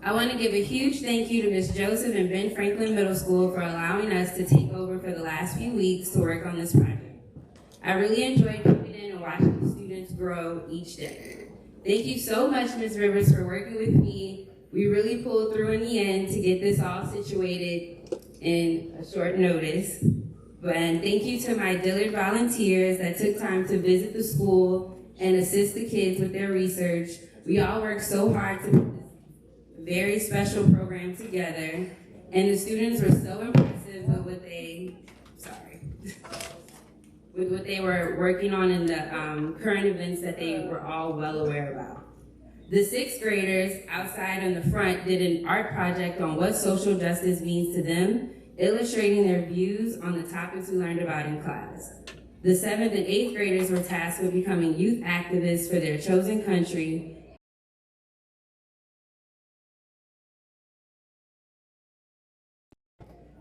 I want to give a huge thank you to Ms. Joseph and Ben Franklin Middle School for allowing us to take over for the last few weeks to work on this project. I really enjoyed coming in and watching the students grow each day. Thank you so much, Ms. Rivers, for working with me. We really pulled through in the end to get this all situated in a short notice. And thank you to my Dillard volunteers that took time to visit the school and assist the kids with their research. We all worked so hard to put this very special program together, and the students were so impressive with what they were working on in the current events that they were all well aware about. The sixth graders outside on the front did an art project on what social justice means to them, illustrating their views on the topics we learned about in class. The seventh and eighth graders were tasked with becoming youth activists for their chosen country.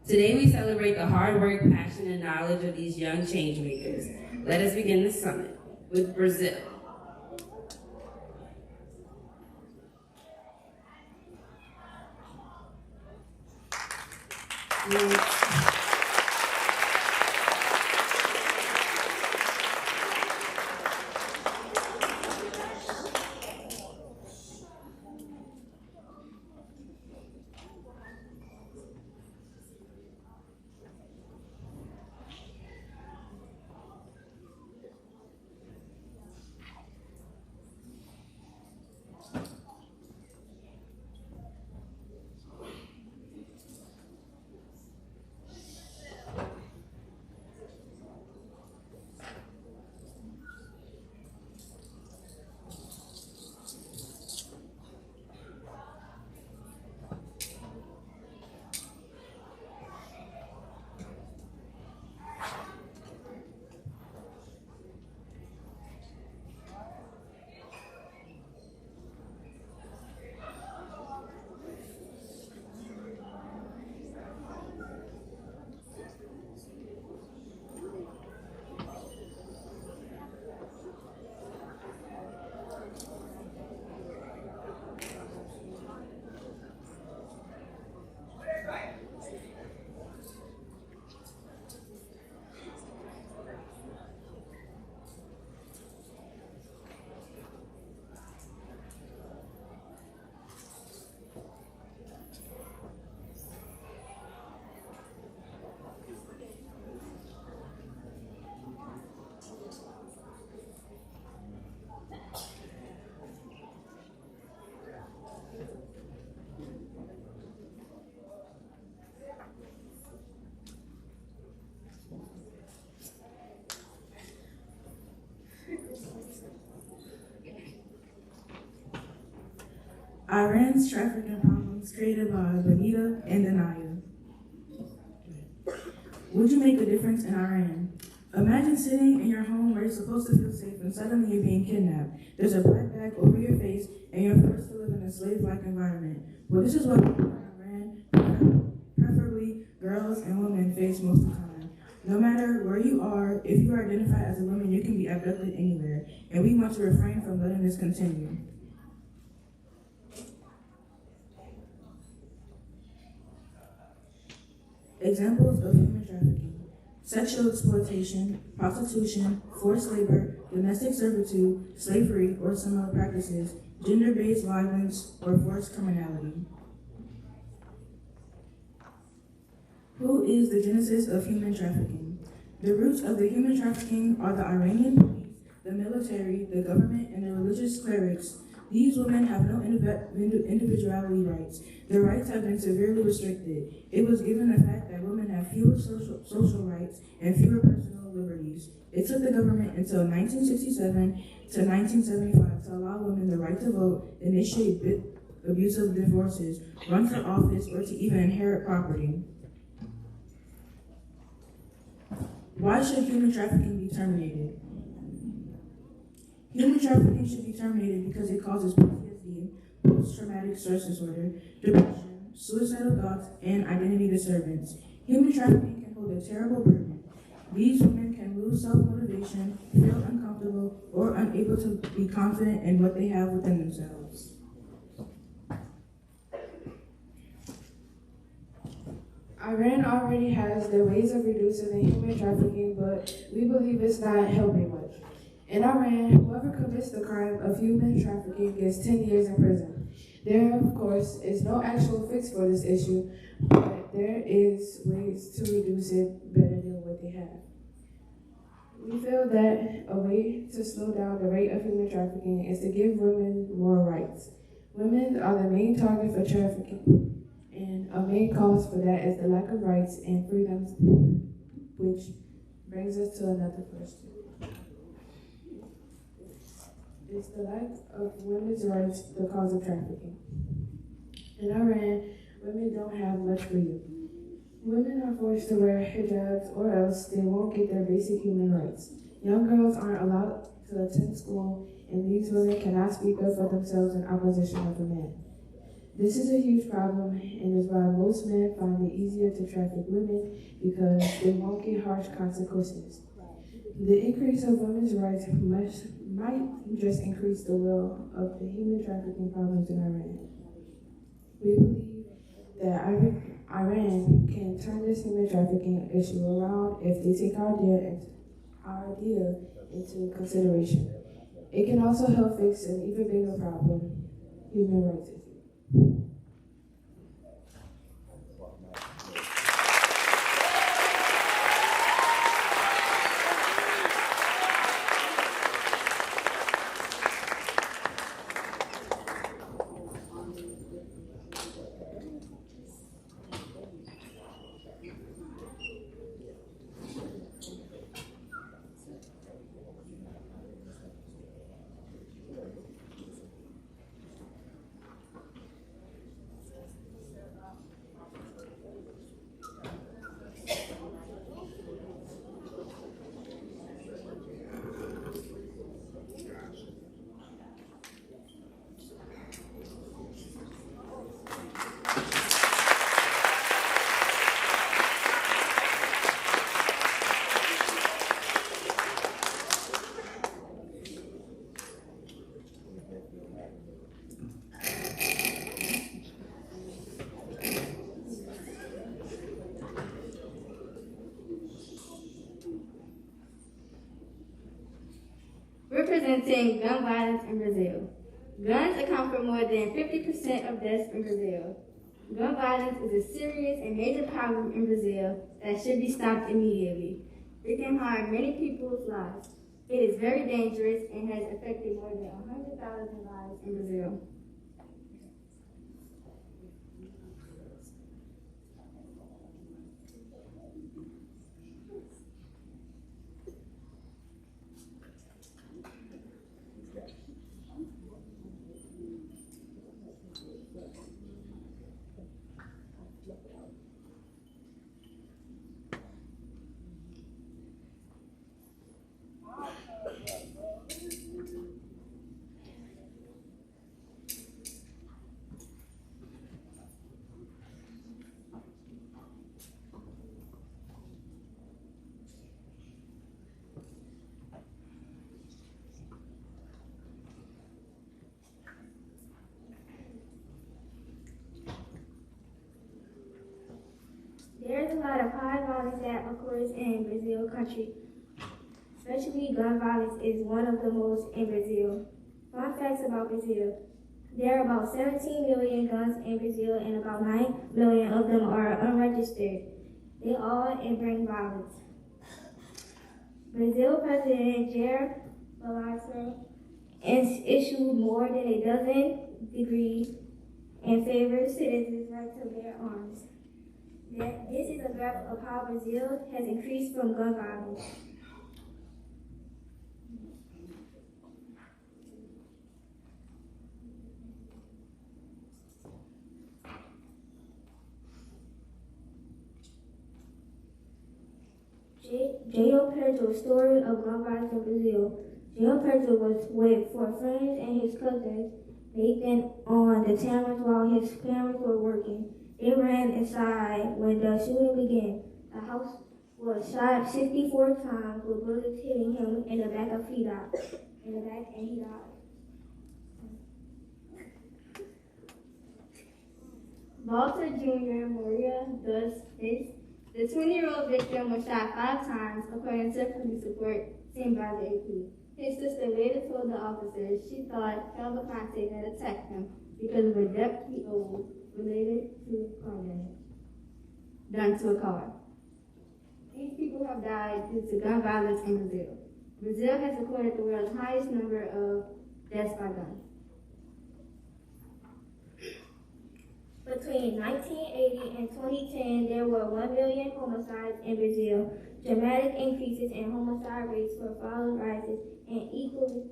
Today we celebrate the hard work, passion, and knowledge of these young change makers. Let us begin the summit with Brazil. Iran's trafficking problems created by Benita and Anaya. Would you make a difference in Iran? Imagine sitting in your home where you're supposed to feel safe and suddenly you're being kidnapped. There's a black bag over your face and you're forced to live in a slave-like environment. Well, this is what people in Iran, preferably girls and women, face most of the time. No matter where you are, if you are identified as a woman, you can be abducted anywhere. And we want to refrain from letting this continue. Examples of human trafficking: sexual exploitation, prostitution, forced labor, domestic servitude, slavery or similar practices, gender-based violence, or forced criminality. Who is the genesis of human trafficking? The roots of the human trafficking are the Iranian police, the military, the government, and the religious clerics. These women have no individuality rights. Their rights have been severely restricted. It was given the fact that women have fewer social rights and fewer personal liberties. It took the government until 1967 to 1975 to allow women the right to vote, initiate abusive divorces, run for office, or to even inherit property. Why should human trafficking be terminated? Human trafficking should be terminated because it causes PTSD, post-traumatic stress disorder, depression, suicidal thoughts, and identity disturbance. Human trafficking can hold a terrible burden. These women can lose self-motivation, feel uncomfortable, or unable to be confident in what they have within themselves. Iran already has their ways of reducing the human trafficking, but we believe it's not helping much. In Iran, whoever commits the crime of human trafficking gets 10 years in prison. There, of course, is no actual fix for this issue, but there is ways to reduce it better than what they have. We feel that a way to slow down the rate of human trafficking is to give women more rights. Women are the main target for trafficking, and a main cause for that is the lack of rights and freedoms, which brings us to another question. Is the lack of women's rights the cause of trafficking? In Iran, women don't have much freedom. Women are forced to wear hijabs or else they won't get their basic human rights. Young girls aren't allowed to attend school, and these women cannot speak up for themselves in opposition of a man. This is a huge problem and is why most men find it easier to traffic women because they won't get harsh consequences. The increase of women's rights might just increase the will of the human trafficking problems in Iran. We believe that Iran can turn this human trafficking issue around if they take our idea into consideration. It can also help fix an even bigger problem, human rights issue. Representing gun violence in Brazil. Guns account for more than 50% of deaths in Brazil. Gun violence is a serious and major problem in Brazil that should be stopped immediately. It can harm many people's lives. It is very dangerous and has affected more than 100,000 lives in Brazil. There is a lot of high violence that occurs in Brazil country. Especially gun violence is one of the most in Brazil. Fun facts about Brazil. There are about 17 million guns in Brazil and about 9 million of them are unregistered. They all bring violence. Brazil President Jair Bolsonaro has issued more than a dozen decrees in favor of citizens' right to bear arms. This is a graph of how Brazil has increased from gun violence. Jail Pedro, story of gun violence in Brazil. Jail Pedro was with 4 friends and his cousins. They been on the cameras while his parents were working. They ran inside when the shooting began. The house was shot 64 times with bullets hitting him in the back and he died. Walter Jr. Maria dos Reis. The 20-year-old victim was shot 5 times, according to police report seen by the AP. His sister later told the officers she thought Calvin Conte had attacked him because of a debt he owed related to car damage done to a car. These people have died due to gun violence in Brazil. Brazil has recorded the world's highest number of deaths by gun. Between 1980 and 2010, there were 1 million homicides in Brazil. Dramatic increases in homicide rates were followed rises in equally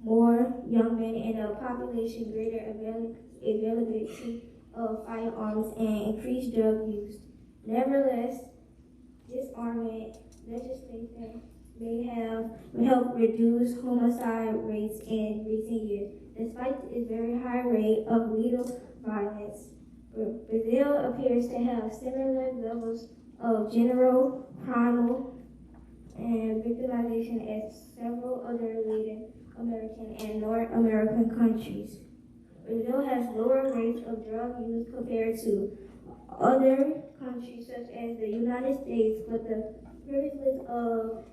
more young men in a population, greater availability of firearms, and increased drug use. Nevertheless, disarmament legislation may have helped reduce homicide rates in recent years. Despite its very high rate of lethal violence, Brazil appears to have similar levels of general crime and victimization as several other Latin American and North American countries. Brazil has lower rates of drug use compared to other countries such as the United States, but the prevalence of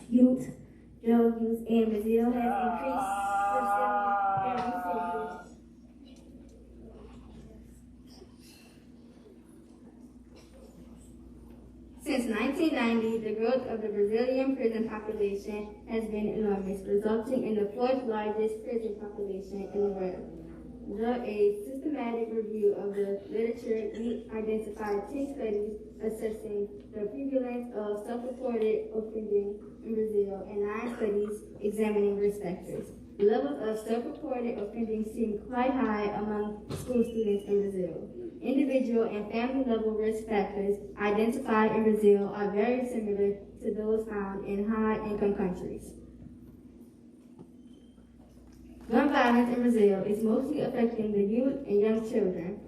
youth drug use in Brazil has increased in recent years. Since 1990, the growth of the Brazilian prison population has been enormous, resulting in the 4th largest prison population in the world. Through a systematic review of the literature, we identified 10 studies assessing the prevalence of self-reported offending in Brazil and 9 studies examining risk factors. The levels of self-reported offending seem quite high among school students in Brazil. Individual and family-level risk factors identified in Brazil are very similar to those found in high-income countries. Gun violence in Brazil is mostly affecting the youth and young children.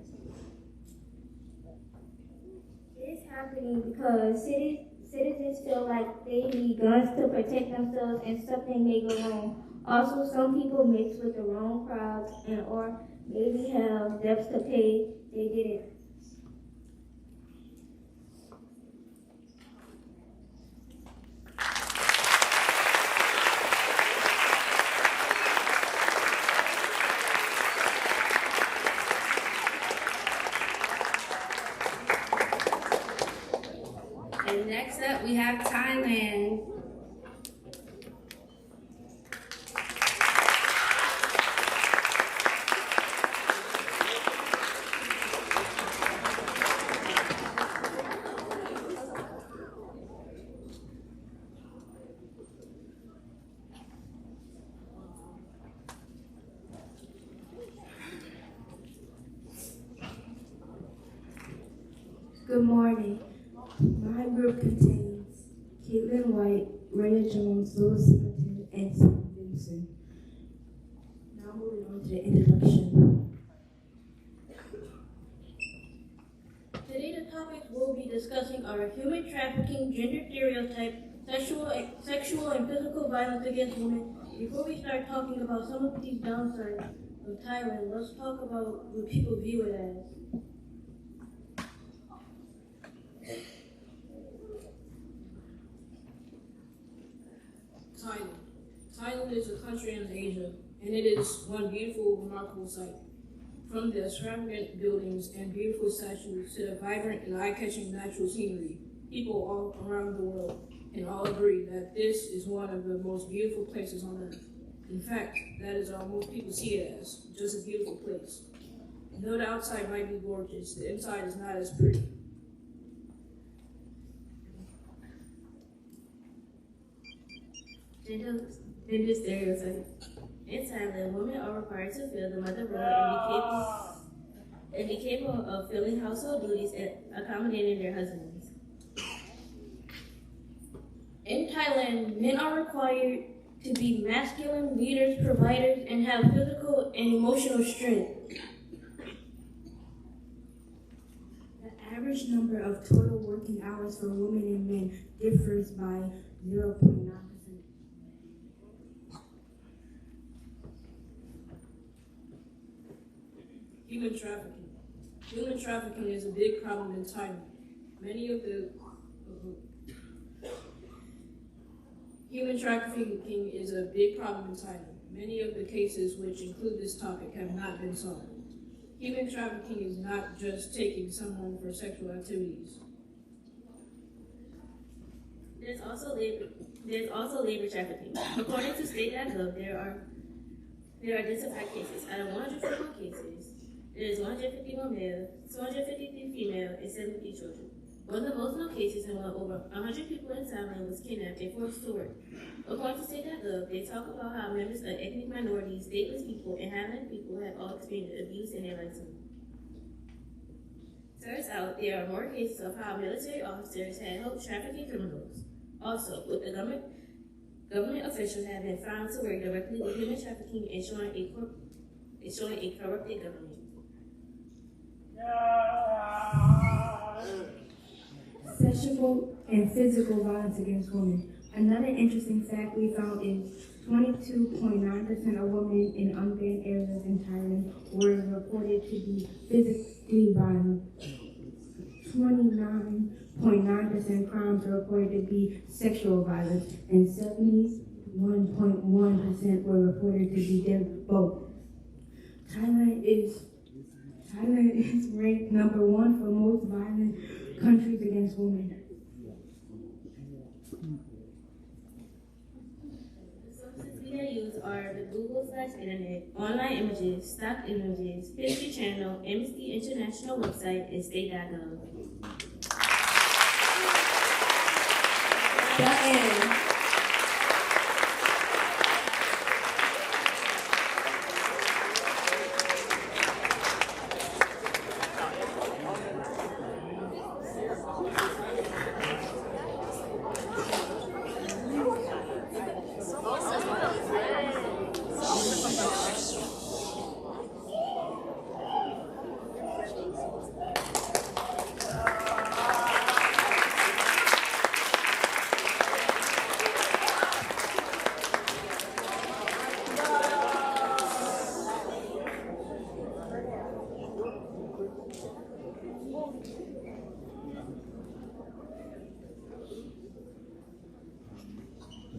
It is happening because citizens feel like they need guns to protect themselves and something may go wrong. Also, some people mix with the wrong crowds and or maybe have debts to pay they didn't. And next up, we have Thailand. Good morning. My group contains Caitlin White, Raya Jones, Louis Singleton, and Sam Vincent. Now moving on to the introduction. Today the topics we'll be discussing are human trafficking, gender stereotype, sexual and physical violence against women. Before we start talking about some of these downsides of Thailand, let's talk about what people view it as. Thailand is a country in Asia, and it is one beautiful, remarkable sight. From the extravagant buildings and beautiful statues to the vibrant and eye-catching natural scenery, people all around the world can all agree that this is one of the most beautiful places on earth. In fact, that is all most people see it as, just a beautiful place. And though the outside might be gorgeous, the inside is not as pretty. Gender stereotype. In Thailand, women are required to fill the mother role and be capable of filling household duties and accommodating their husbands. In Thailand, men are required to be masculine leaders, providers, and have physical and emotional strength. The average number of total working hours for women and men differs by 0.9%. Human trafficking. Human trafficking is a big problem in Thailand. Human trafficking is a big problem in Thailand. Many of the cases which include this topic have not been solved. Human trafficking is not just taking someone for sexual activities. There's also labor trafficking. According to state.gov, there are identified cases. Out of 141 cases, there is 151 male, 253 female, and 73 children. One of the most known cases involved over 100 people in Thailand was kidnapped and forced to work. According to state.gov, they talk about how members of ethnic minorities, stateless people, and Highland people have all experienced abuse in their lifetime. Turns out there are more cases of how military officers have helped trafficking criminals. Also, with the government officials have been found to work directly with human trafficking and showing a corrupted government. Sexual and physical violence against women. Another interesting fact we found is 22.9% of women in unbanned areas in Thailand were reported to be physically violent. 29.9% crimes are reported to be sexual violence, and 71.1% were reported to be both. Thailand is ranked number 1 for most violent countries against women. The sources we have used are the Google/Internet, online images, stock images, History Channel, Amnesty International website, and state.gov.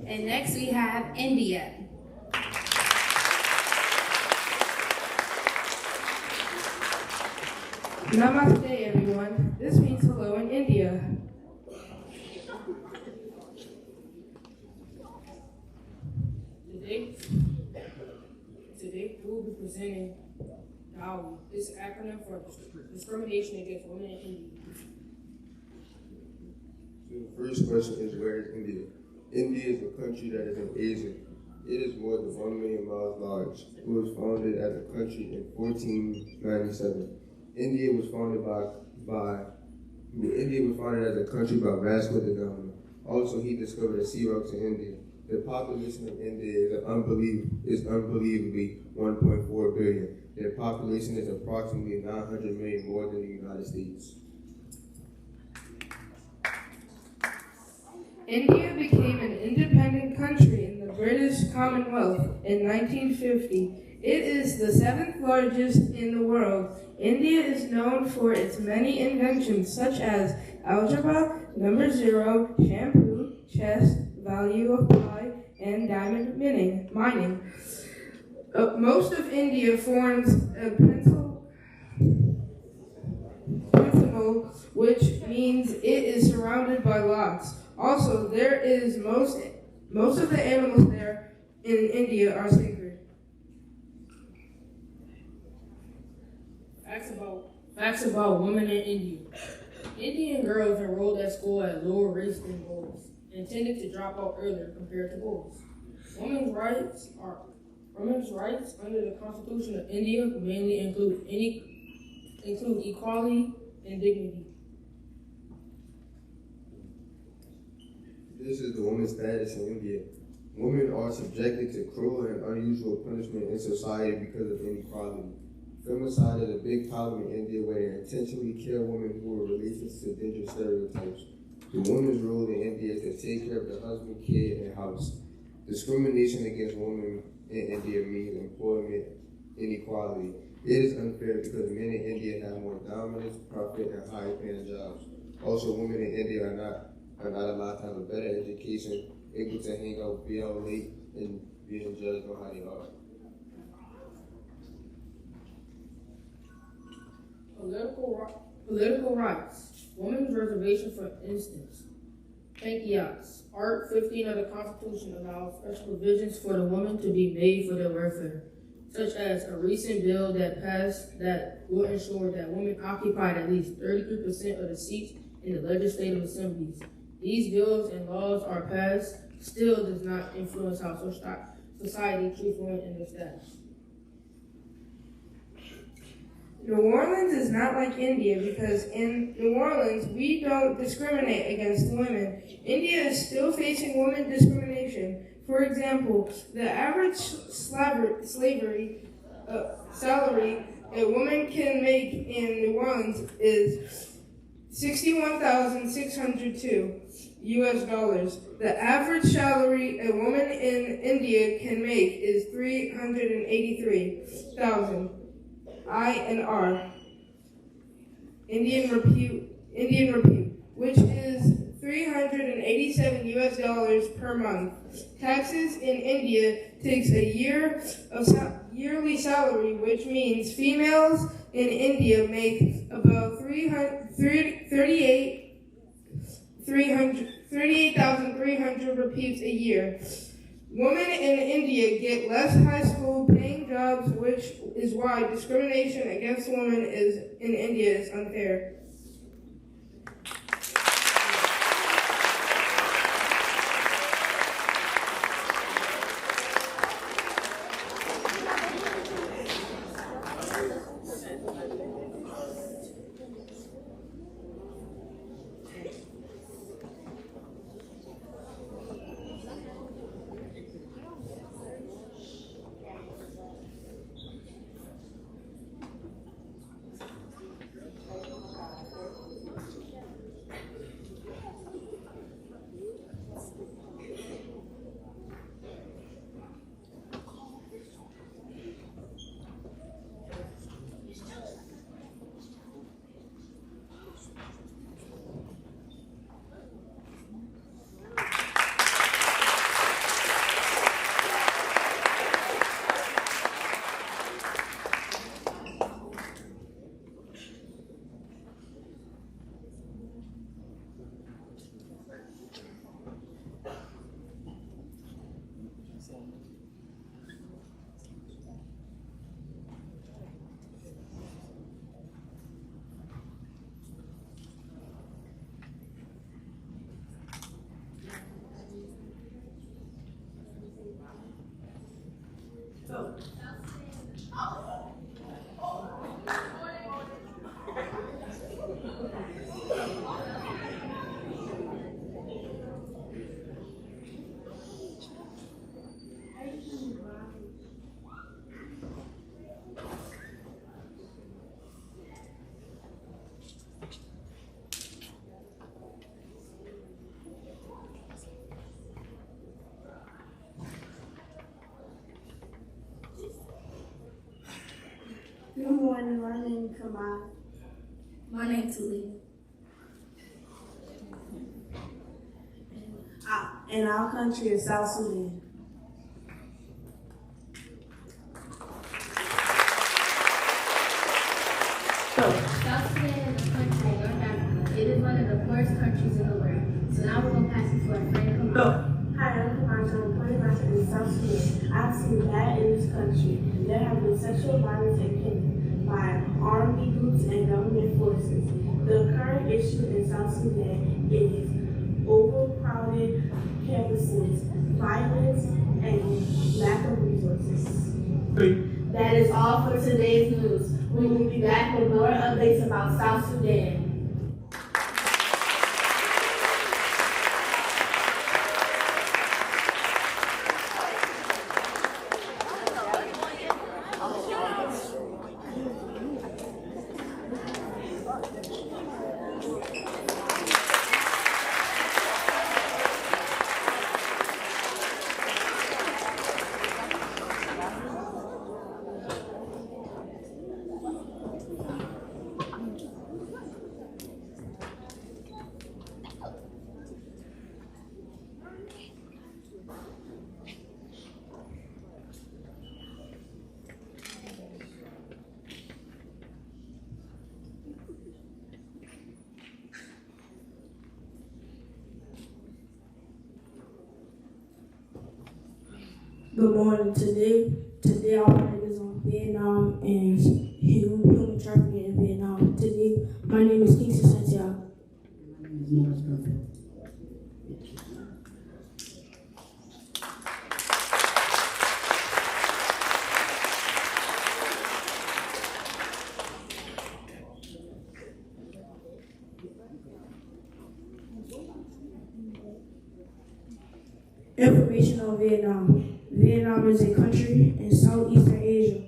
And next we have India. Namaste, everyone. This means hello in India. Today we will be presenting DAWI. This is an acronym for Discrimination Against Women in India. So the first question is, where is India? India is a country that is in Asia. It is more than 1 million miles large. It was founded as a country in 1497. India was founded as a country by Vasco da Gama. Also, he discovered the sea routes in India. The population of India is unbelievably 1.4 billion. Their population is approximately 900 million more than the United States. India became an independent country in the British Commonwealth in 1950. It is the 7th largest in the world. India is known for its many inventions such as algebra, number zero, shampoo, chess, value of pi, and diamond mining. Most of India forms a principle, which means it is surrounded by lots. Also, there is most of the animals there in India are sacred. Facts about women in India. Indian girls are enrolled at school at lower rates than boys, and tended to drop out earlier compared to boys. Women's rights under the Constitution of India mainly include equality and dignity. This is the woman's status in India. Women are subjected to cruel and unusual punishment in society because of inequality. Femicide is a big problem in India where they intentionally kill women who are related to gender stereotypes. The woman's role in India is to take care of the husband, kid, and house. Discrimination against women in India means employment inequality. It is unfair because men in India have more dominance, profit, and higher paying jobs. Also, women in India are not allowed to have a better education, able to hang out, be out late, and being judged on how they are. Political rights. Women's reservation, for instance. Panchayats. Art 15 of the Constitution allows special provisions for the women to be made for their welfare, such as a recent bill that passed that will ensure that women occupied at least 33% of the seats in the legislative assemblies. These bills and laws are passed, still does not influence how society treats women and their status. New Orleans is not like India because in New Orleans, we don't discriminate against women. India is still facing women discrimination. For example, the average salary a woman can make in New Orleans is $61,602 US. The average salary a woman in India can make is $383,000 INR, Indian rupee, which is $387 US per month. Taxes in India takes a year of yearly salary, which means females in India make about 38,300 rupees a year. Women in India get less high school paying jobs, which is why discrimination against women in India is unfair. Good morning, my name is Kamal. My name's Talia. And our country is South Sudan. South Sudan is a country in North Africa. It is one of the poorest countries in the world. So now we're going to pass it to our friend Kamal. Hi, I'm Kamal. I'm playing myself in South Sudan. I've seen that in this country. There have been sexual violence and killing by army groups and government forces. The current issue in South Sudan is overcrowded campuses, violence, and lack of resources. That is all for today's news. We will be back with more updates about South Sudan. Good morning. Today our topic is on Vietnam and human trafficking in Vietnam. Today, my name is Kingston Santiago. My name is Morris Griffin. Information on Vietnam. Vietnam is a country in Southeastern Asia.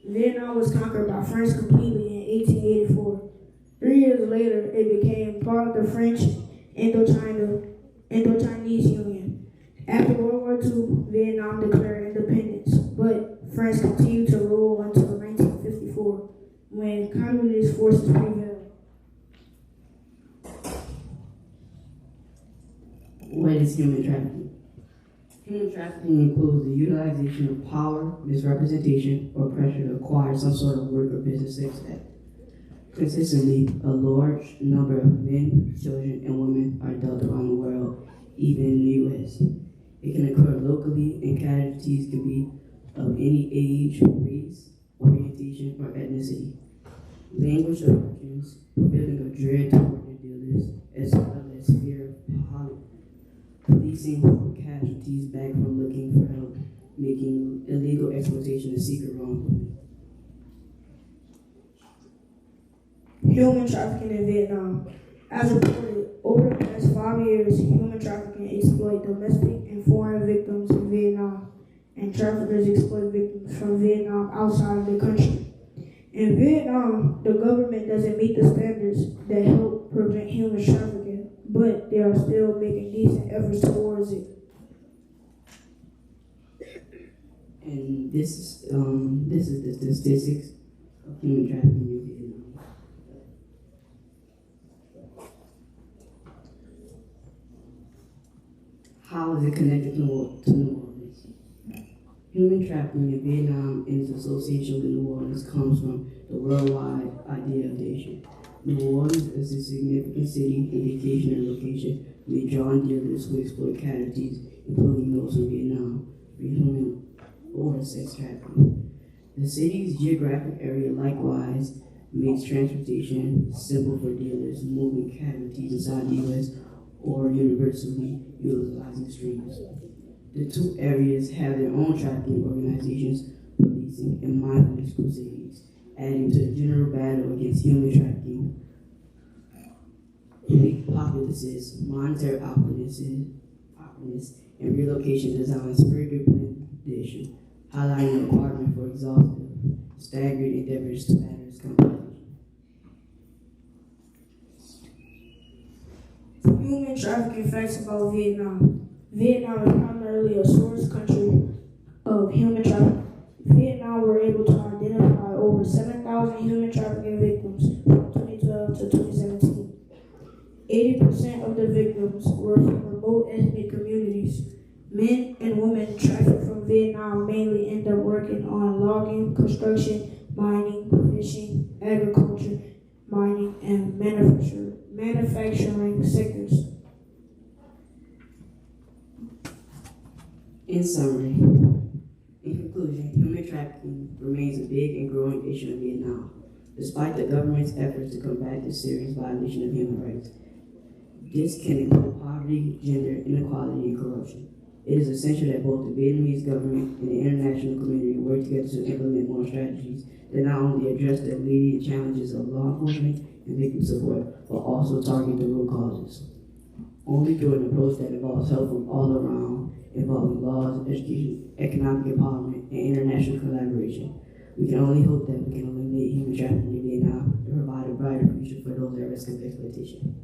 Vietnam was conquered by France completely in 1884. 3 years later, it became part of the French Indochinese Union. After World War II, Vietnam declared independence, but France continued to rule until 1954, when communist forces prevailed. What is human trafficking? Human trafficking includes the utilization of power, misrepresentation, or pressure to acquire some sort of work or business sex act. Consistently, a large number of men, children, and women are dealt around the world, even in the U.S. It can occur locally, and casualties can be of any age, race, orientation, or ethnicity. Language of victims, feeling of dread toward their dealers, as well as fear of policing casualties back from looking for help, making illegal exploitation a secret wrongdoing. Human trafficking in Vietnam. As reported, over the past 5 years, human trafficking exploit domestic and foreign victims in Vietnam, and traffickers exploit victims from Vietnam outside of the country. In Vietnam, the government doesn't meet the standards that help prevent human trafficking, but they are still making decent efforts towards it. And this is the statistics of human trafficking in Vietnam. How is it connected to New Orleans? Human trafficking in Vietnam and its association with New Orleans comes from the worldwide idea of nation. New Orleans is a significant city and vacation location with drawn dealers who exploit casualties, including those from Vietnam, for human or sex trafficking. The city's geographic area likewise makes transportation simple for dealers moving casualties inside the U.S. or universally utilizing streams. The two areas have their own trafficking organizations, policing, and mindfulness crusades, adding to the general battle against human trafficking. Elite populaces, monetary opulence, and relocation designs further blend the issue, highlighting the requirement for exhaustive, staggered endeavors to address competition. Human trafficking facts about Vietnam. Vietnam is primarily a source country of human trafficking. Vietnam were able to identify over 7,000 human trafficking victims from 2012 to 2017. 80% of the victims were from remote ethnic communities. Men and women trafficked from Vietnam mainly end up working on logging, construction, mining, fishing, agriculture, mining, and manufacturing sectors. In summary, in conclusion, human trafficking remains a big and growing issue in Vietnam, despite the government's efforts to combat this serious violation of human rights. This can include poverty, gender inequality, and corruption. It is essential that both the Vietnamese government and the international community work together to implement more strategies that not only address the immediate challenges of law enforcement and victim support, but also target the root causes. Only through an approach that involves help from all around, involving laws, education, economic empowerment, and international collaboration, we can only hope that we can eliminate human trafficking in Vietnam and provide a brighter future for those at risk of exploitation.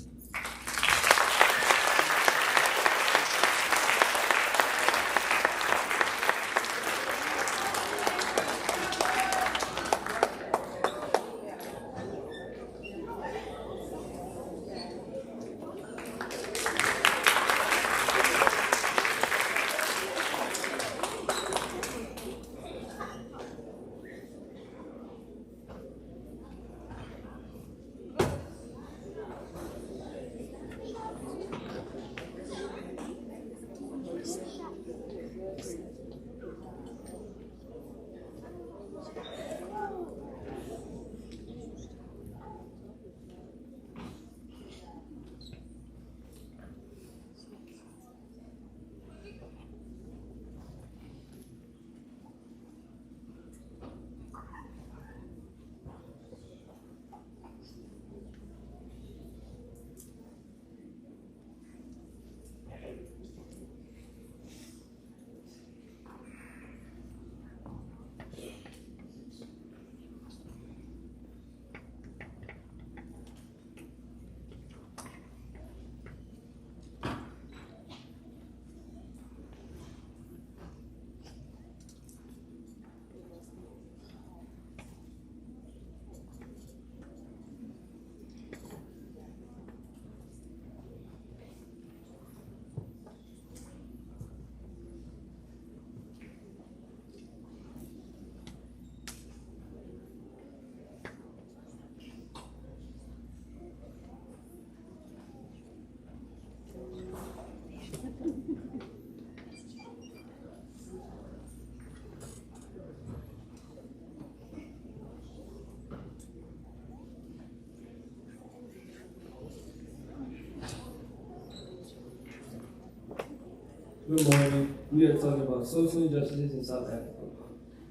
Good morning. We are talking about social injustices in South Africa.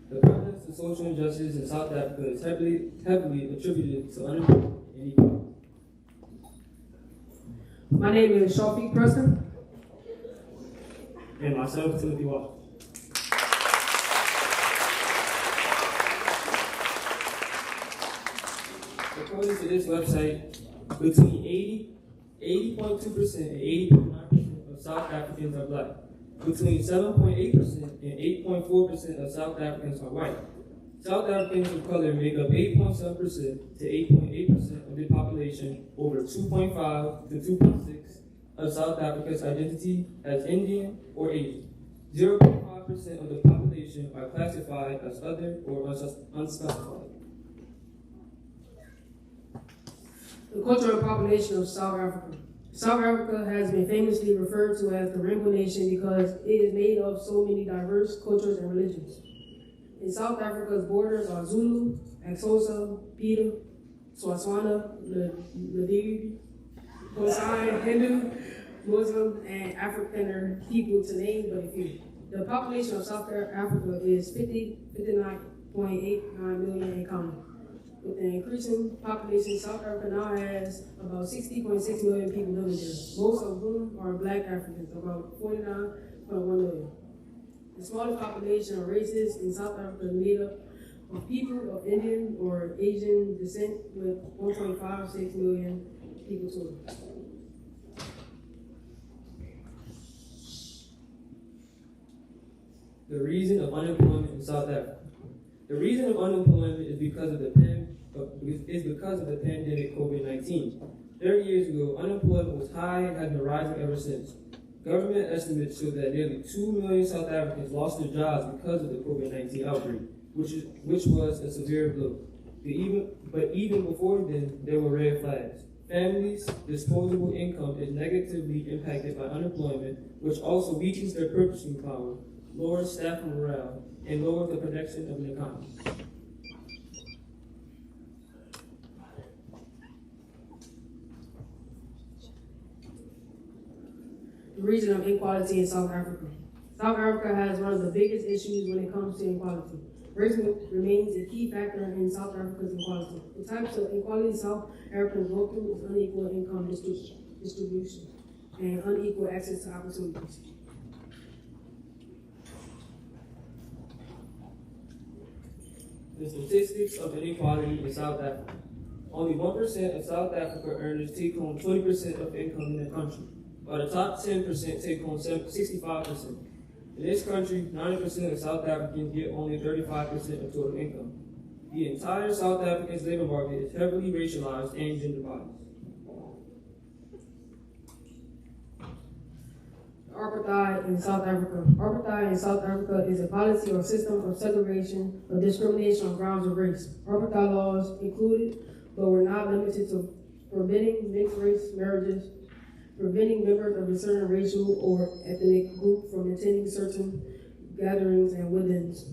The prevalence of social injustices in South Africa is heavily attributed to unemployment and inequality. My name is Shafiq Preston. And myself, Timothy Walker. According to this website, between 80.2% and 80.9% of South Africans are black. Between 7.8% and 8.4% of South Africans are white. South Africans of color make up 8.7% to 8.8% of the population, over 2.5 to 2.6 of South Africa's identity as Indian or Asian. 0.5% of the population are classified as other or unspecified. The culture and population of South Africa. South Africa has been famously referred to as the Rainbow Nation because it is made of so many diverse cultures and religions. In South Africa's borders are Zulu, Xhosa, Pida, Swanswana, Ladibi, Khoisan, Hindu, Muslim, and Afrikaner people, to name but a few. The population of South Africa is 59.89 million in counting. With an increasing population, South Africa now has about 60.6 million people living there, most of whom are black Africans, about 49.1 million. The smallest population of races in South Africa is made up of people of Indian or Asian descent, with 1.56 million people total. The reason of unemployment in South Africa. The reason of unemployment is because of the pandemic COVID-19. 30 years ago, unemployment was high and has been rising ever since. Government estimates show that nearly 2 million South Africans lost their jobs because of the COVID-19 outbreak, which was a severe blow. But even before then, there were red flags. Families' disposable income is negatively impacted by unemployment, which also weakens their purchasing power, lowers staff morale, and lowers the production of an economy. The reason of inequality in South Africa. South Africa has one of the biggest issues when it comes to inequality. Race remains a key factor in South Africa's inequality. The types of inequality South Africans go through is unequal income distribution and unequal access to opportunities. The statistics of inequality in South Africa. Only 1% of South Africa earners take home 20% of income in the country, while the top 10% take home 65%. In this country, 90% of South Africans get only 35% of total income. The entire South African's labor market is heavily racialized and gender biased. Apartheid in South Africa. Apartheid in South Africa is a policy or system of segregation or discrimination on grounds of race. Apartheid laws included, but were not limited to, forbidding mixed-race marriages, preventing members of a certain racial or ethnic group from attending certain gatherings and weddings,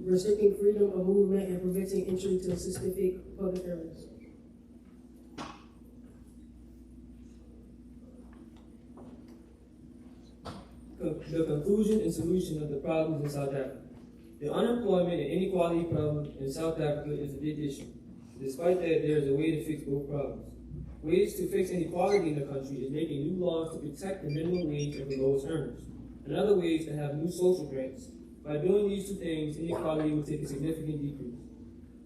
restricting freedom of movement and preventing entry to specific public areas. The conclusion and solution of the problems in South Africa. The unemployment and inequality problem in South Africa is a big issue. Despite that, there is a way to fix both problems. Ways to fix inequality in the country is making new laws to protect the minimum wage of the lowest earners. Another way is to have new social grants. By doing these two things, inequality will take a significant decrease.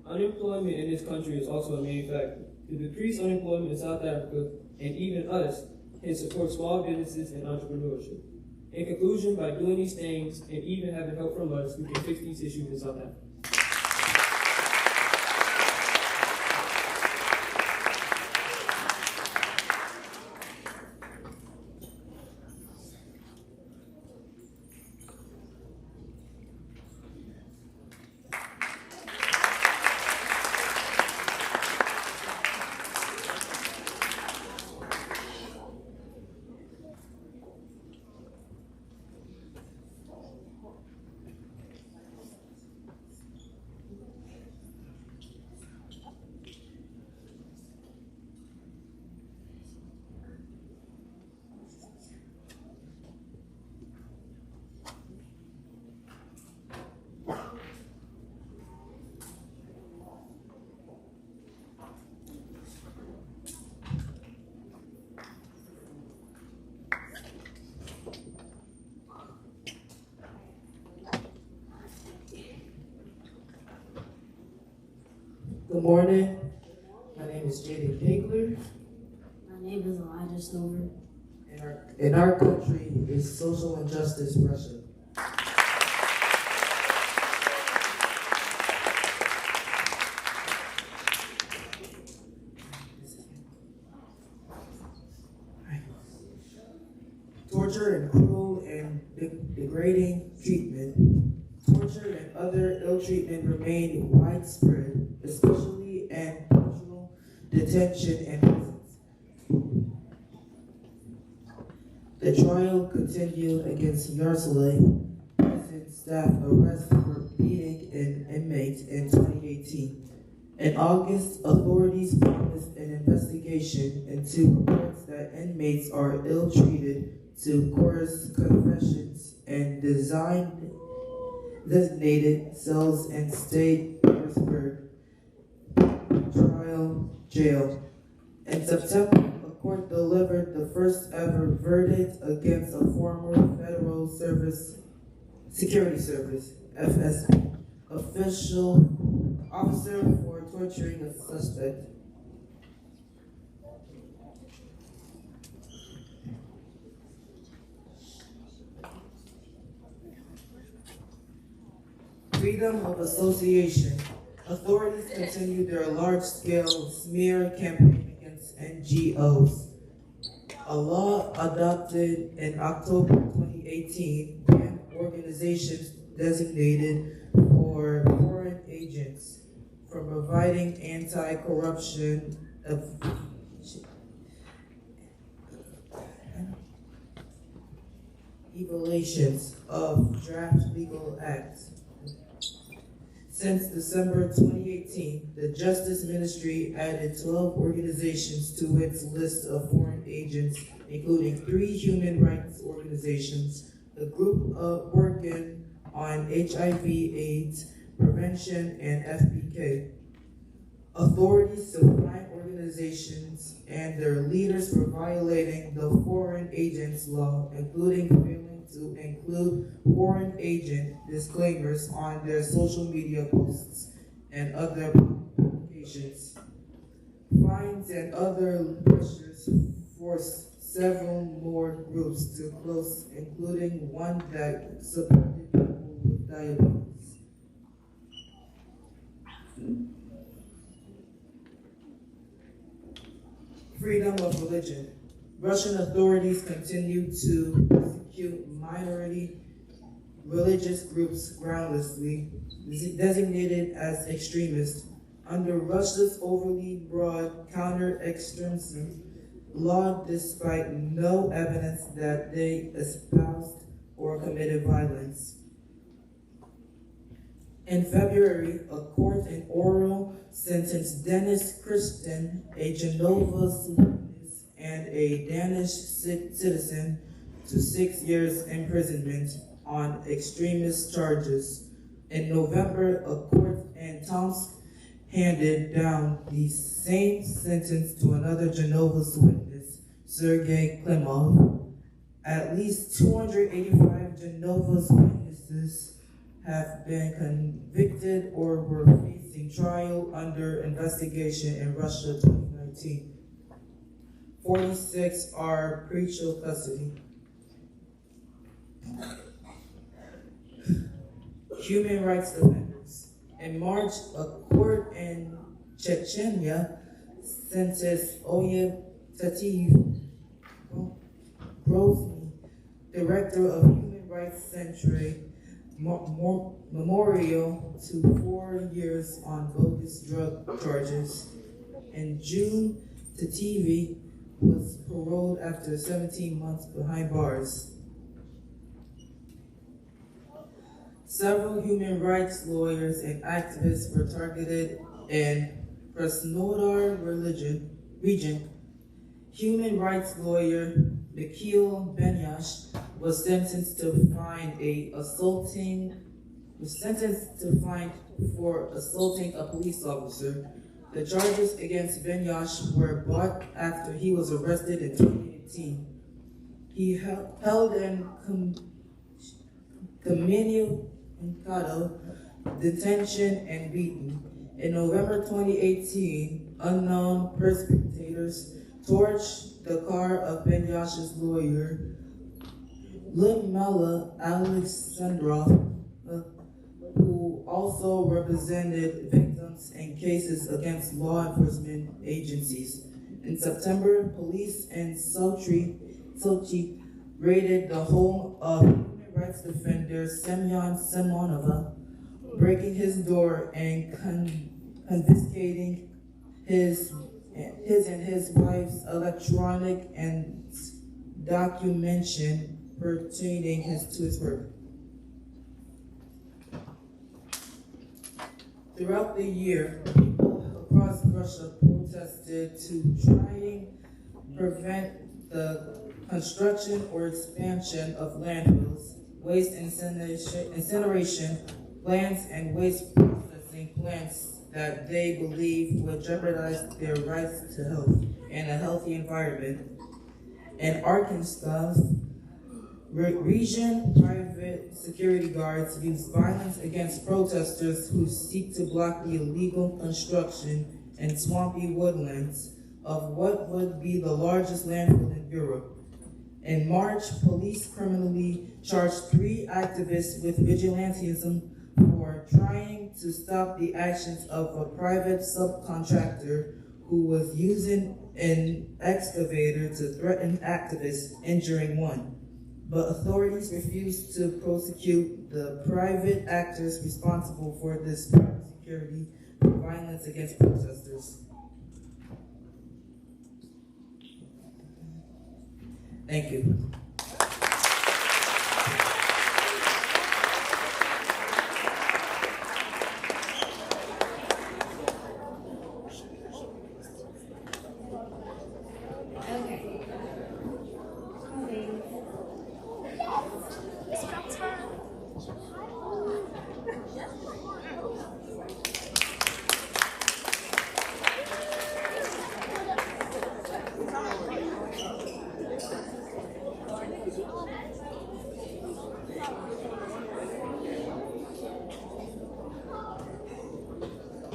Unemployment in this country is also a main factor. To decrease unemployment in South Africa, and even us, can support small businesses and entrepreneurship. In conclusion, by doing these things and even having help from us, we can fix these issues in South Africa. Good morning. My name is Jaden Pigler. My name is Elijah Stover. And our country is social injustice Russia. Torture and cruel and degrading treatment. Torture and other ill treatment remain widespread, especially in cultural detention and prisons. The trial continued against Yarsale prison staff arrest for beating an inmate in 2018. In August, authorities promised an investigation into reports that inmates are ill-treated to coerce confessions and designated cells in State Petersburg trial jail. In September, a court delivered the first ever verdict against a former Federal Security Service (FSB) officer for torturing a suspect. Freedom of association. Authorities continue their large-scale smear campaign against NGOs. A law adopted in October 2018 banned organizations designated for foreign agents from providing anti-corruption evaluations of draft legal acts. Since December 2018, the Justice Ministry added 12 organizations to its list of foreign agents, including 3 human rights organizations, a group working on HIV/AIDS prevention, and FPK. Authorities to fine organizations and their leaders for violating the Foreign Agents Law, including failing to include foreign agent disclaimers on their social media posts and other publications. Fines and other pressures forced several more groups to close, including one that supported people with diabetes. Freedom of religion. Russian authorities continue to persecute minority religious groups groundlessly, designated as extremists. Under Russia's overly broad counter-extremism law, despite no evidence that they espoused or committed violence. In February, a court in Oral sentenced Dennis Christian, a Jehovah's Witness and a Danish citizen, to 6 years imprisonment on extremist charges. In November, a court in Tomsk handed down the same sentence to another Jehovah's Witness, Sergei Klimov. At least 285 Jehovah's Witnesses have been convicted or were facing trial under investigation in Russia 2019. 46 are pre-trial custody. Human rights defenders. In March, a court in Chechnya sentenced Oya Tativ Grozny, director of Human Rights Century Memorial, to 4 years on bogus drug charges. In June, Tativ was paroled after 17 months behind bars. Several human rights lawyers and activists were targeted in Krasnodar region. Human rights lawyer Mikhail Benyash was sentenced for assaulting a police officer. The charges against Benyash were brought after he was arrested in 2018. He held in communal detention and beaten. In November 2018, unknown perpetrators torched the car of Ben Yash's lawyer, Ludmila Alexandrov, who also represented victims in cases against law enforcement agencies. In September, police in Sochi raided the home of human rights defender Semyon Simonova, breaking his door and confiscating his and his wife's electronic and documentation pertaining to his work. Throughout the year, people across Russia protested to try and prevent the construction or expansion of landfills, waste incineration plants, and waste processing plants that they believe would jeopardize their rights to health and a healthy environment. In Arkansas, region private security guards use violence against protesters who seek to block the illegal construction in swampy woodlands of what would be the largest landfill in Europe. In March, police criminally charged 3 activists with vigilantism for trying to stop the actions of a private subcontractor who was using an excavator to threaten activists, injuring one. But authorities refused to prosecute the private actors responsible for this private security for violence against protesters. Thank you.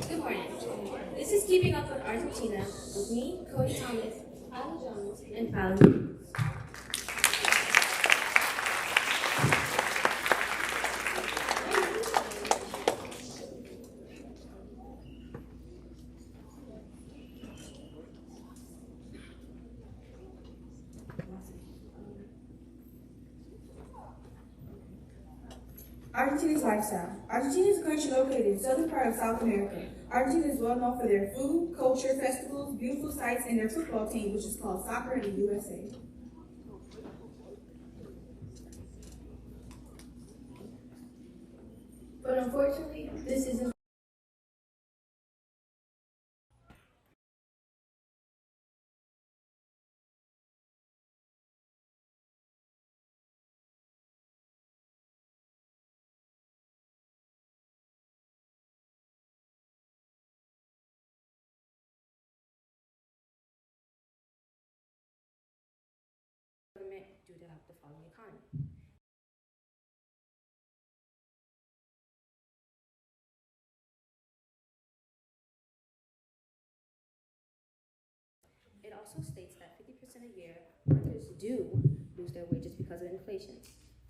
Good morning. This is Keeping Up with Argentina with me, Cody Thomas, Holly Jones, and Fallon. Argentina's lifestyle. Argentina is a country located in the southern part of South America. Argentina is well known for their food, culture, festivals, beautiful sights, and their football team, which is called Soccer in the USA. But unfortunately, this isn't. Due to help the falling economy. It also states that 50% a year, workers do lose their wages because of inflation.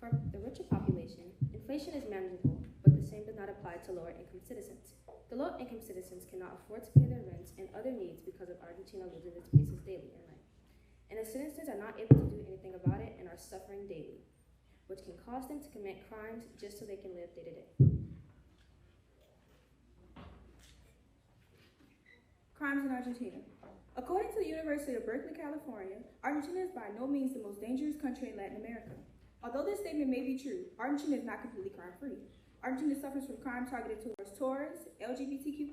For the richer population, inflation is manageable, but the same does not apply to lower income citizens. The low income citizens cannot afford to pay their rents and other needs because of Argentina losing its pesos daily and night. And the citizens are not able to do anything about it and are suffering daily, which can cause them to commit crimes just so they can live day to day. Crimes in Argentina. According to the University of Berkeley, California, Argentina is by no means the most dangerous country in Latin America. Although this statement may be true, Argentina is not completely crime-free. Argentina suffers from crime targeted towards tourists, LGBTQ+,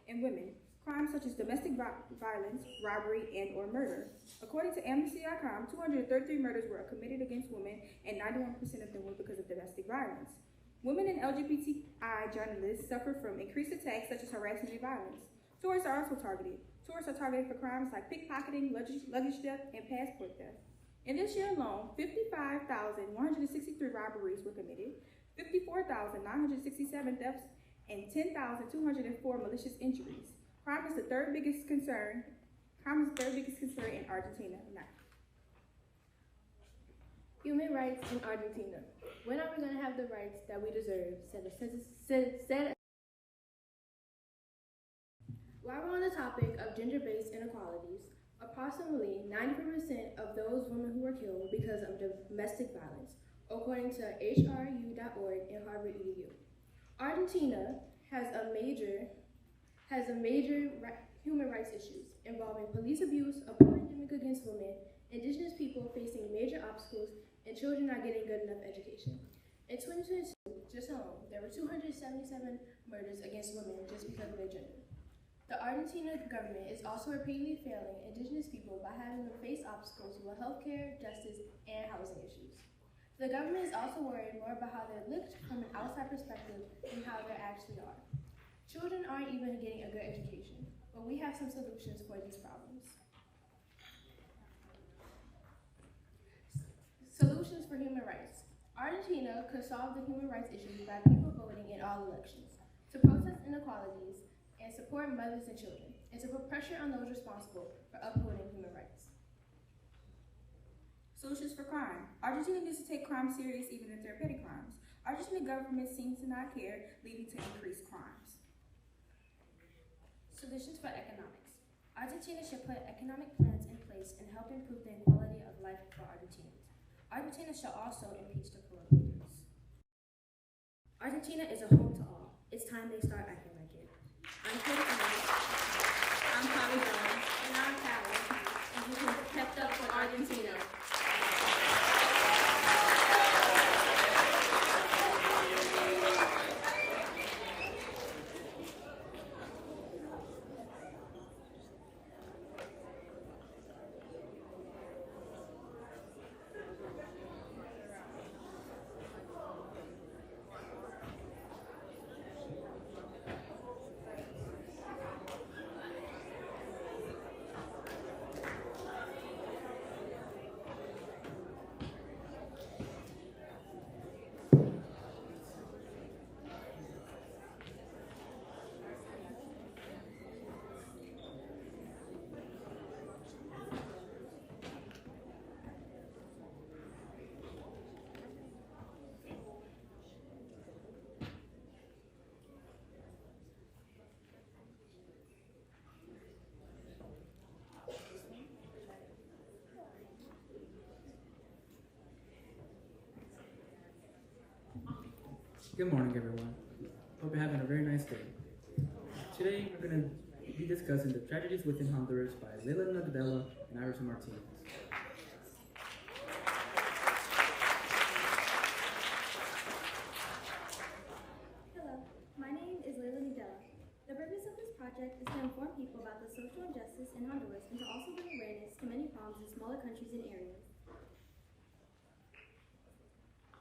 and women, crimes such as domestic violence, robbery, and or murder. According to Amnesty.com, 233 murders were committed against women, and 91% of them were because of domestic violence. Women and LGBTI journalists suffer from increased attacks such as harassment and violence. Tourists are also targeted. Tourists are targeted for crimes like pickpocketing, luggage theft, and passport theft. In this year alone, 55,163 robberies were committed, 54,967 thefts, and 10,204 malicious injuries. Crime is the third biggest concern in Argentina now. Human rights in Argentina. When are we going to have the rights that we deserve? While we're on the topic of gender-based inequalities, approximately 90% of those women who were killed because of domestic violence, according to HRU.org and Harvard EDU. Argentina has a major human rights issues involving police abuse, a pandemic against women, indigenous people facing major obstacles, and children not getting good enough education. In 2022, just alone, there were 277 murders against women just because of their gender. The Argentina government is also repeatedly failing indigenous people by having them face obstacles with healthcare, justice, and housing issues. The government is also worried more about how they're looked from an outside perspective than how they actually are. Children aren't even getting a good education, but we have some solutions for these problems. Solutions for human rights. Argentina could solve the human rights issues by people voting in all elections, to protest inequalities, and support mothers and children, and to put pressure on those responsible for upholding human rights. Solutions for crime. Argentina needs to take crime serious even if they're petty crimes. Argentina government seems to not care, leading to increased crimes. Solutions for economics. Argentina should put economic plans in place and help improve the quality of life for Argentinians. Argentina should also impeach the political leaders. Argentina is a home to all. It's time they start acting like it. I'm Katie Emmett. I'm Polly Jones. And I'm Callie. And you can kept up for Argentina. Good morning, everyone. Hope you're having a very nice day. Today, we're going to be discussing the tragedies within Honduras by Leila Nagdela and Iris Martinez. Hello, my name is Leila Nagdela. The purpose of this project is to inform people about the social injustice in Honduras and to also bring awareness to many problems in smaller countries and areas.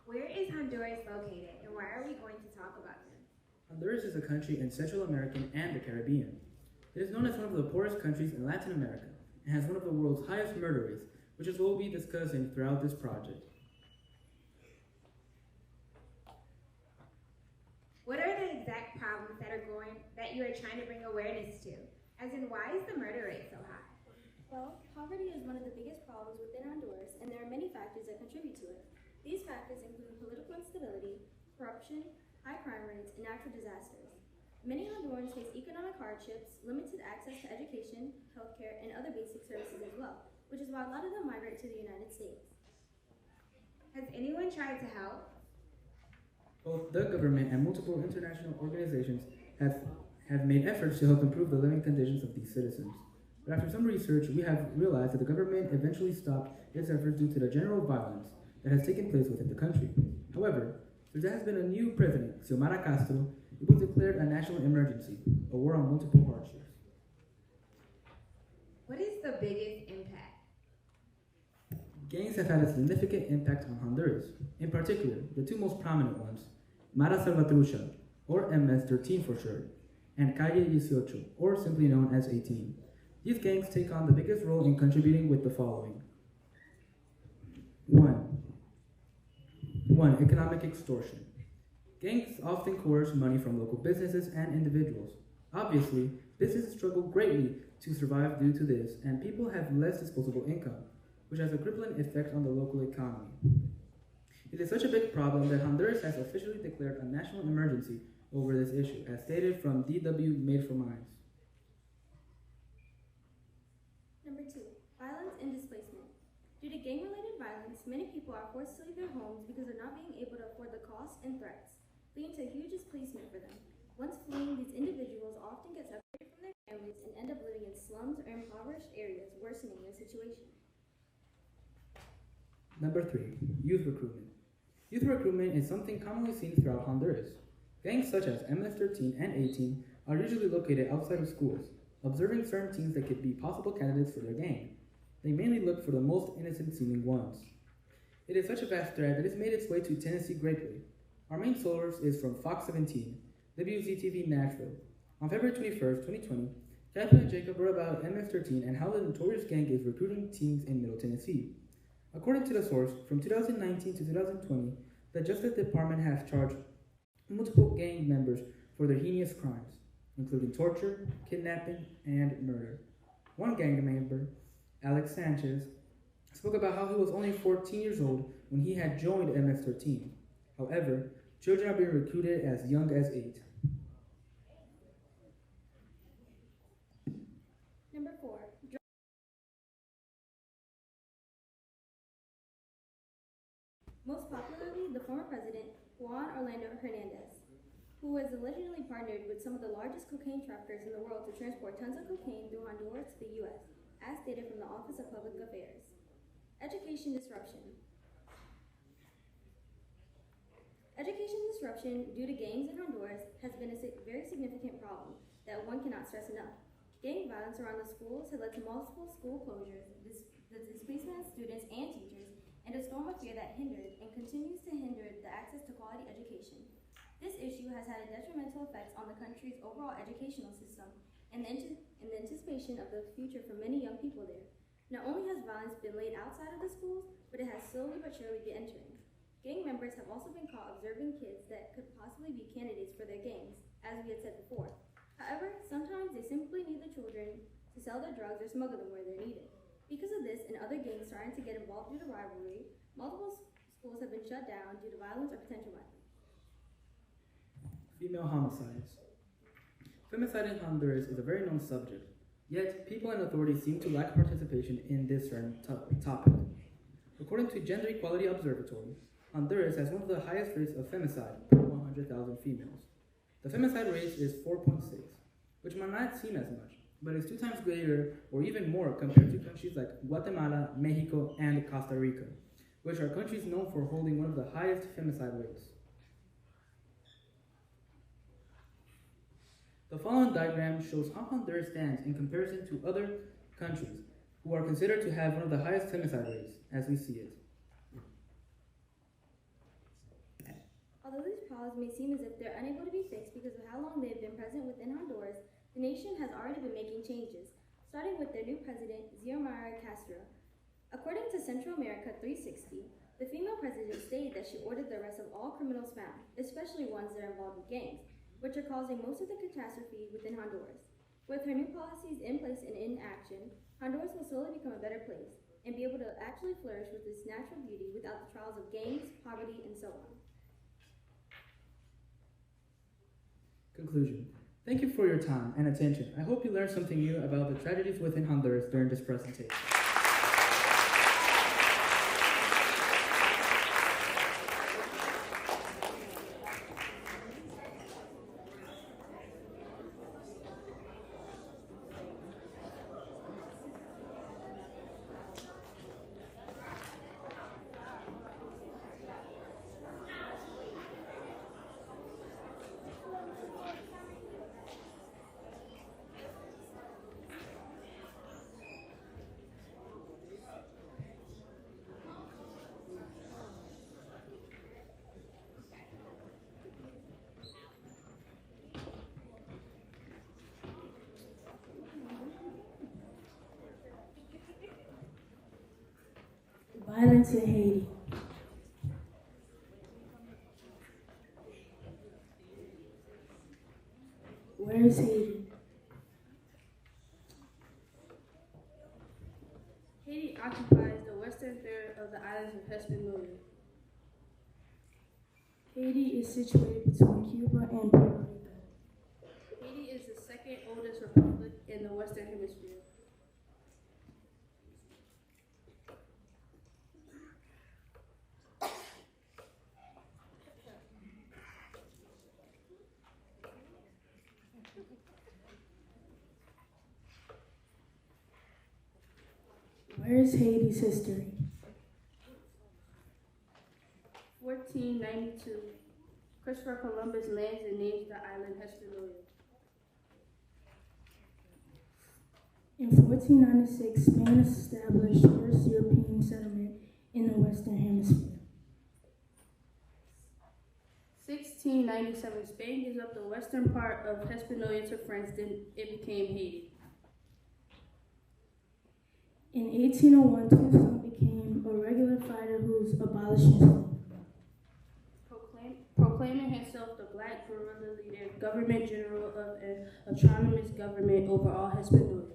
Where is Honduras located, and why are we going to talk about them? Honduras is a country in Central America and the Caribbean. It is known as one of the poorest countries in Latin America and has one of the world's highest murder rates, which is what we'll be discussing throughout this project. What are the exact problems that you are trying to bring awareness to? As in, why is the murder rate so high? Well, poverty is one of the biggest problems within Honduras, and there are many factors that contribute to it. These factors include political instability, corruption, high crime rates, and natural disasters. Many Hondurans face economic hardships, limited access to education, healthcare, and other basic services as well, which is why a lot of them migrate to the United States. Has anyone tried to help? Both the government and multiple international organizations have made efforts to help improve the living conditions of these citizens. But after some research, we have realized that the government eventually stopped its efforts due to the general violence that has taken place within the country. However, since there has been a new president, Xiomara Castro, it was declared a national emergency, a war on multiple hardships. What is the biggest impact? Gangs have had a significant impact on Honduras. In particular, the two most prominent ones, Mara Salvatrucha, or MS-13 for short, and Calle 18, or simply known as 18. These gangs take on the biggest role in contributing with the following. 1. Economic extortion. Gangs often coerce money from local businesses and individuals. Obviously, businesses struggle greatly to survive due to this, and people have less disposable income, which has a crippling effect on the local economy. It is such a big problem that Honduras has officially declared a national emergency over this issue, as stated from DW Made for Minds. Number 2, violence and displacement. Due to gang-related violence, many people are forced to leave their homes because they're not being able to afford the costs and threats, leading to huge displacement for them. Once fleeing, these individuals often get separated from their families and end up living in slums or impoverished areas, worsening their situation. Number 3, youth recruitment. Youth recruitment is something commonly seen throughout Honduras. Gangs such as MS-13 and 18 are usually located outside of schools, observing certain teens that could be possible candidates for their gang. They mainly look for the most innocent-seeming ones. It is such a vast threat that it's made its way to Tennessee greatly. Our main source is from Fox 17, WZTV Nashville. On February 21st, 2020, Catherine and Jacob wrote about MS-13 and how the notorious gang is recruiting teens in Middle Tennessee. According to the source, from 2019 to 2020, the Justice Department has charged multiple gang members for their heinous crimes, including torture, kidnapping, and murder. One gang member, Alex Sanchez, spoke about how he was only 14 years old when he had joined MS-13. However, children are being recruited as young as 8. Number 4, most popularly, the former president, Juan Orlando Hernandez, who was allegedly partnered with some of the largest cocaine traffickers in the world to transport tons of cocaine through Honduras to the U.S., as stated from the Office of Public Affairs. Education disruption. Education disruption due to gangs in Honduras has been a very significant problem that one cannot stress enough. Gang violence around the schools has led to multiple school closures, the displacement of students and teachers, and a storm of fear that hindered and continues to hinder the access to quality education. This issue has had a detrimental effect on the country's overall educational system and the anticipation of the future for many young people there. Not only has violence been laid outside of the schools, but it has slowly but surely been entering. Gang members have also been caught observing kids that could possibly be candidates for their gangs, as we had said before. However, sometimes they simply need the children to sell their drugs or smuggle them where they're needed. Because of this and other gangs starting to get involved due to rivalry, multiple schools have been shut down due to violence or potential violence. Female homicides. Femicide in Honduras is a very known subject, yet people and authorities seem to lack participation in this certain topic. According to Gender Equality Observatory, Honduras has one of the highest rates of femicide per 100,000 females. The femicide rate is 4.6, which might not seem as much, but is 2 times greater or even more compared to countries like Guatemala, Mexico, and Costa Rica, which are countries known for holding one of the highest femicide rates. The following diagram shows how Honduras stands in comparison to other countries who are considered to have one of the highest femicide rates, as we see it. Although these problems may seem as if they're unable to be fixed because of how long they have been present within Honduras, the nation has already been making changes, starting with their new president, Xiomara Castro. According to Central America 360, the female president stated that she ordered the arrest of all criminals found, especially ones that are involved with gangs, which are causing most of the catastrophe within Honduras. With her new policies in place and in action, Honduras will slowly become a better place and be able to actually flourish with its natural beauty without the trials of gangs, poverty, and so on. Conclusion. Thank you for your time and attention. I hope you learned something new about the tragedies within Honduras during this presentation. Violence in Haiti. Haiti occupies the western third of the islands of Hispaniola. Haiti is situated between Cuba and Puerto Rico. Haiti is the second oldest republic in the Western Hemisphere. Where is Haiti's history? 1492, Christopher Columbus lands and names the island Hispaniola. In 1496, Spain established first European settlement in the Western Hemisphere. 1697, Spain gives up the western part of Hispaniola to France, then it became Haiti. In 1801, Toussaint became a regular fighter who's abolishing slavery. Proclaiming himself the black guerrilla leader, government general of an autonomous government over all Hispaniola.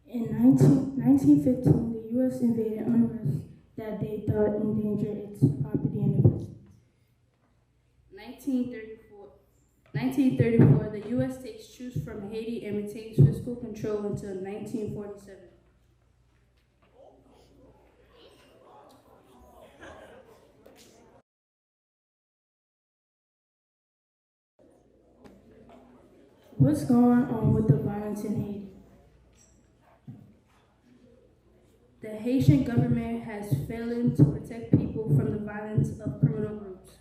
In 1915, the U.S. invaded unrest that they thought endangered its property and investment. 1934, the U.S. takes troops from Haiti and retains fiscal control until 1947. What's going on with the violence in Haiti? The Haitian government has failed to protect people from the violence of criminal groups.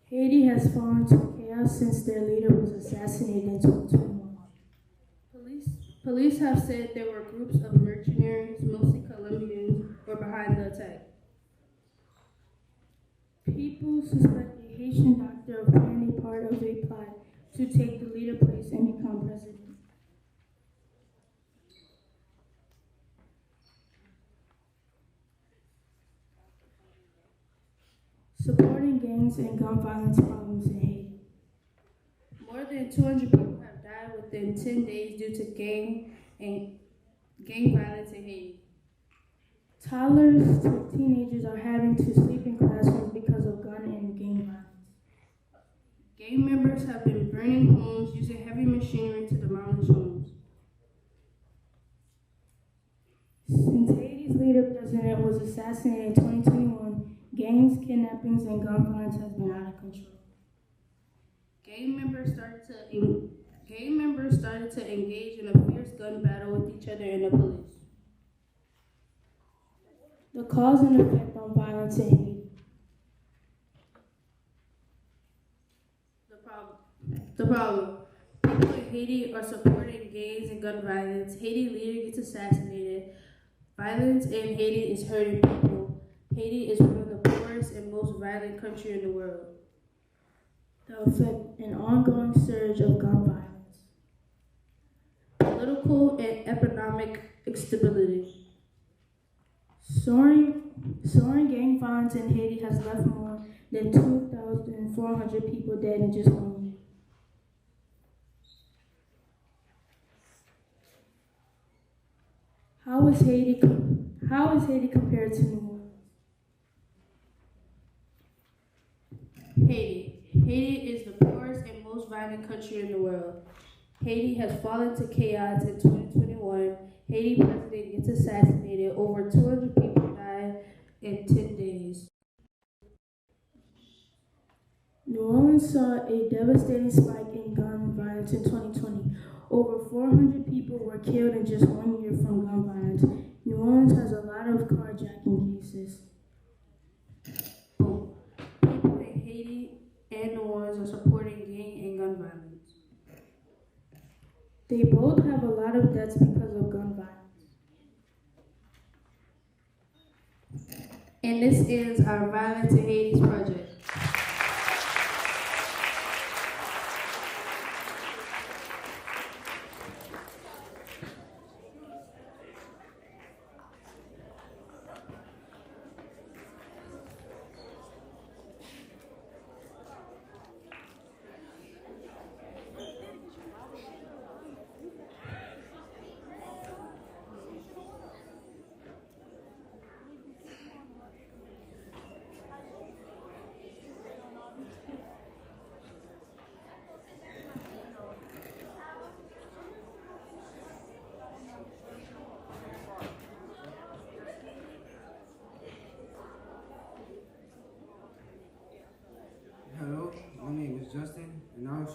Haiti has fallen to chaos since their leader was assassinated in 2021. Police have said there were groups of mercenaries, mostly Colombians, were behind the attack. People suspect a Haitian doctor of playing a part of a plot to take the leader place and become president. Supporting gangs and gun violence problems in Haiti. More than 200 people have died within 10 days due to gang violence in Haiti. Toddlers to teenagers are having to sleep in classrooms because of gun and gang violence. Gang members have been burning homes, using heavy machinery to demolish homes. Since Haiti's leader president was assassinated in 2021, gangs, kidnappings, and gun violence has been out of control. Gang members started to engage in a fierce gun battle with each other and the police. The cause and effect on violence in Haiti. The problem. People in Haiti are supporting gangs and gun violence. Haiti leader gets assassinated. Violence in Haiti is hurting people. Haiti is one of the poorest and most violent country in the world. The effect, an ongoing surge of gun violence. Political and economic instability. Soaring gang violence in Haiti has left more than 2,400 people dead in just 1 year. How is Haiti compared to New Orleans? Haiti is the poorest and most violent country in the world. Haiti has fallen to chaos in 2021. Haiti president gets assassinated. Over 200 people died in 10 days. New Orleans saw a devastating spike in gun violence in 2020. Over 400 people were killed in just 1 year from gun violence. New Orleans has a lot of carjacking cases. People in Haiti and New Orleans are supporting gang and gun violence. They both have a lot of deaths because of gun violence. And this ends our Violence in Haiti project.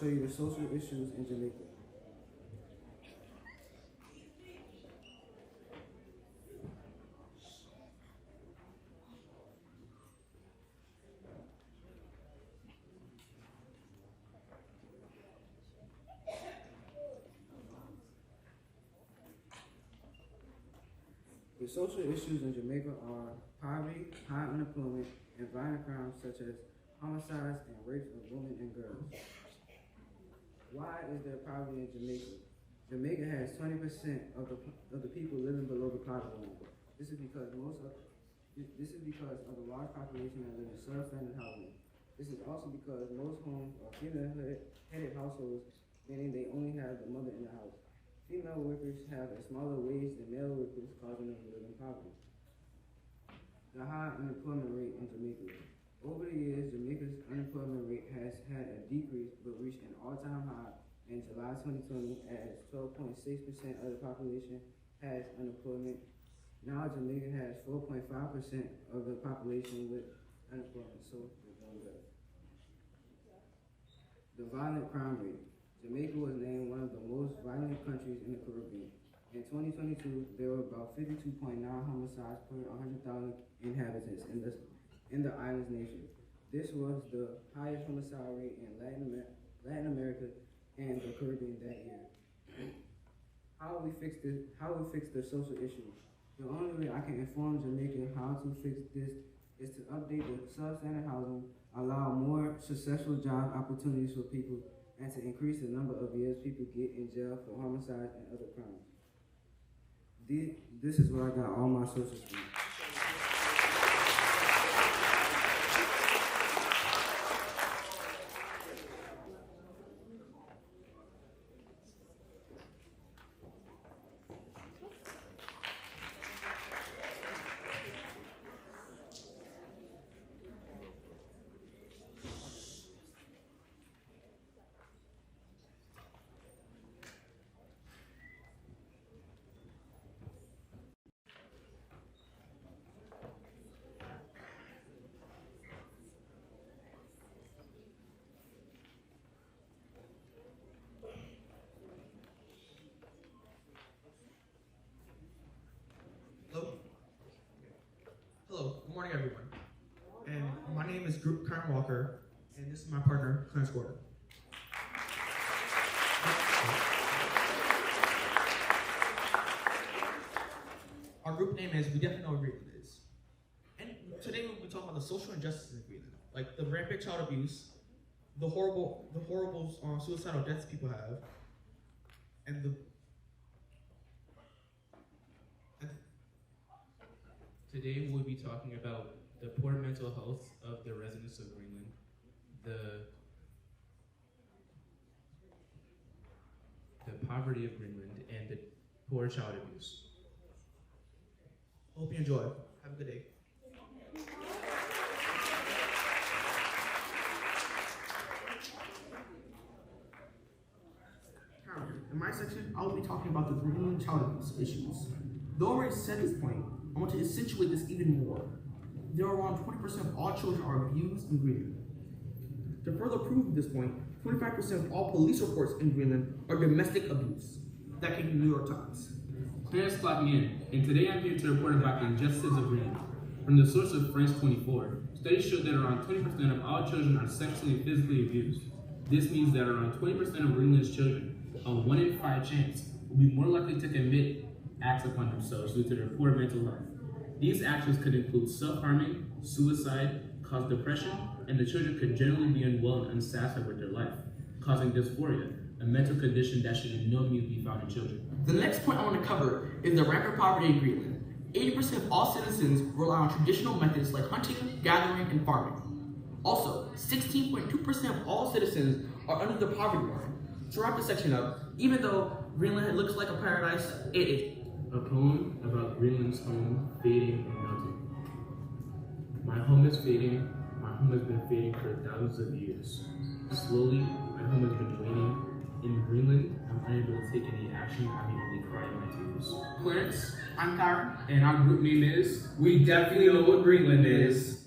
show you the social issues in Jamaica. The social issues in Jamaica are poverty, high unemployment, and violent crimes such as homicides and rapes of women and girls. Why is there poverty in Jamaica? Jamaica has 20% of the people living below the poverty line. This is because of the large population that live in substandard housing. This is also because most homes are female-headed households, meaning they only have the mother in the house. Female workers have a smaller wage than male workers, causing them to live in poverty. The high unemployment rate in Jamaica. Over the years, Jamaica's unemployment rate has had a decrease but reached an all-time high in July 2020 as 12.6% of the population has unemployment. Now Jamaica has 4.5% of the population with unemployment, so we're doing better. The violent crime rate. Jamaica was named one of the most violent countries in the Caribbean. In 2022, there were about 52.9 homicides per 100,000 inhabitants in the island's nation. This was the highest homicide rate in Latin America and the Caribbean that year. How we fix the social issues? The only way I can inform Jamaicans how to fix this is to update the substandard housing, allow more successful job opportunities for people, and to increase the number of years people get in jail for homicide and other crimes. This is where I got all my sources from. Hello, good morning everyone. And my name is Karen Walker, and this is my partner, Clarence Gordon. Our group name is We Definitely Know What Greenland Is. And today we'll be talking about the social injustices in Greenland, like the rampant child abuse, the horrible suicidal deaths people have, and Today we'll be talking about the poor mental health of the residents of Greenland, the poverty of Greenland, and the poor child abuse. Hope you enjoy. Have a good day. In my section, I will be talking about the Greenland child abuse issues. Though I already said this point, I want to accentuate this even more. There are around 20% of all children are abused in Greenland. To further prove this point, 25% of all police reports in Greenland are domestic abuse. That came from the New York Times. Clarence clocked me in, and today I'm here to report about the injustices of Greenland. From the source of France 24, studies show that around 20% of all children are sexually and physically abused. This means that around 20% of Greenland's children, a 1 in 5 chance, will be more likely to commit acts upon themselves due to their poor mental health. These actions could include self-harming, suicide, cause depression, and the children could generally be unwell and unsatisfied with their life, causing dysphoria, a mental condition that should in no means be found in children. The next point I want to cover is the rampant poverty in Greenland. 80% of all citizens rely on traditional methods like hunting, gathering, and farming. Also, 16.2% of all citizens are under the poverty line. To wrap this section up, even though Greenland looks like a paradise, it isn't. A poem about Greenland's home fading and melting. My home is fading. My home has been fading for thousands of years. Slowly, my home has been waning. In Greenland, I'm unable to take any action. I can only cry in my tears. Clarence, I'm Karen. And our group name is We Definitely Know What Greenland Is.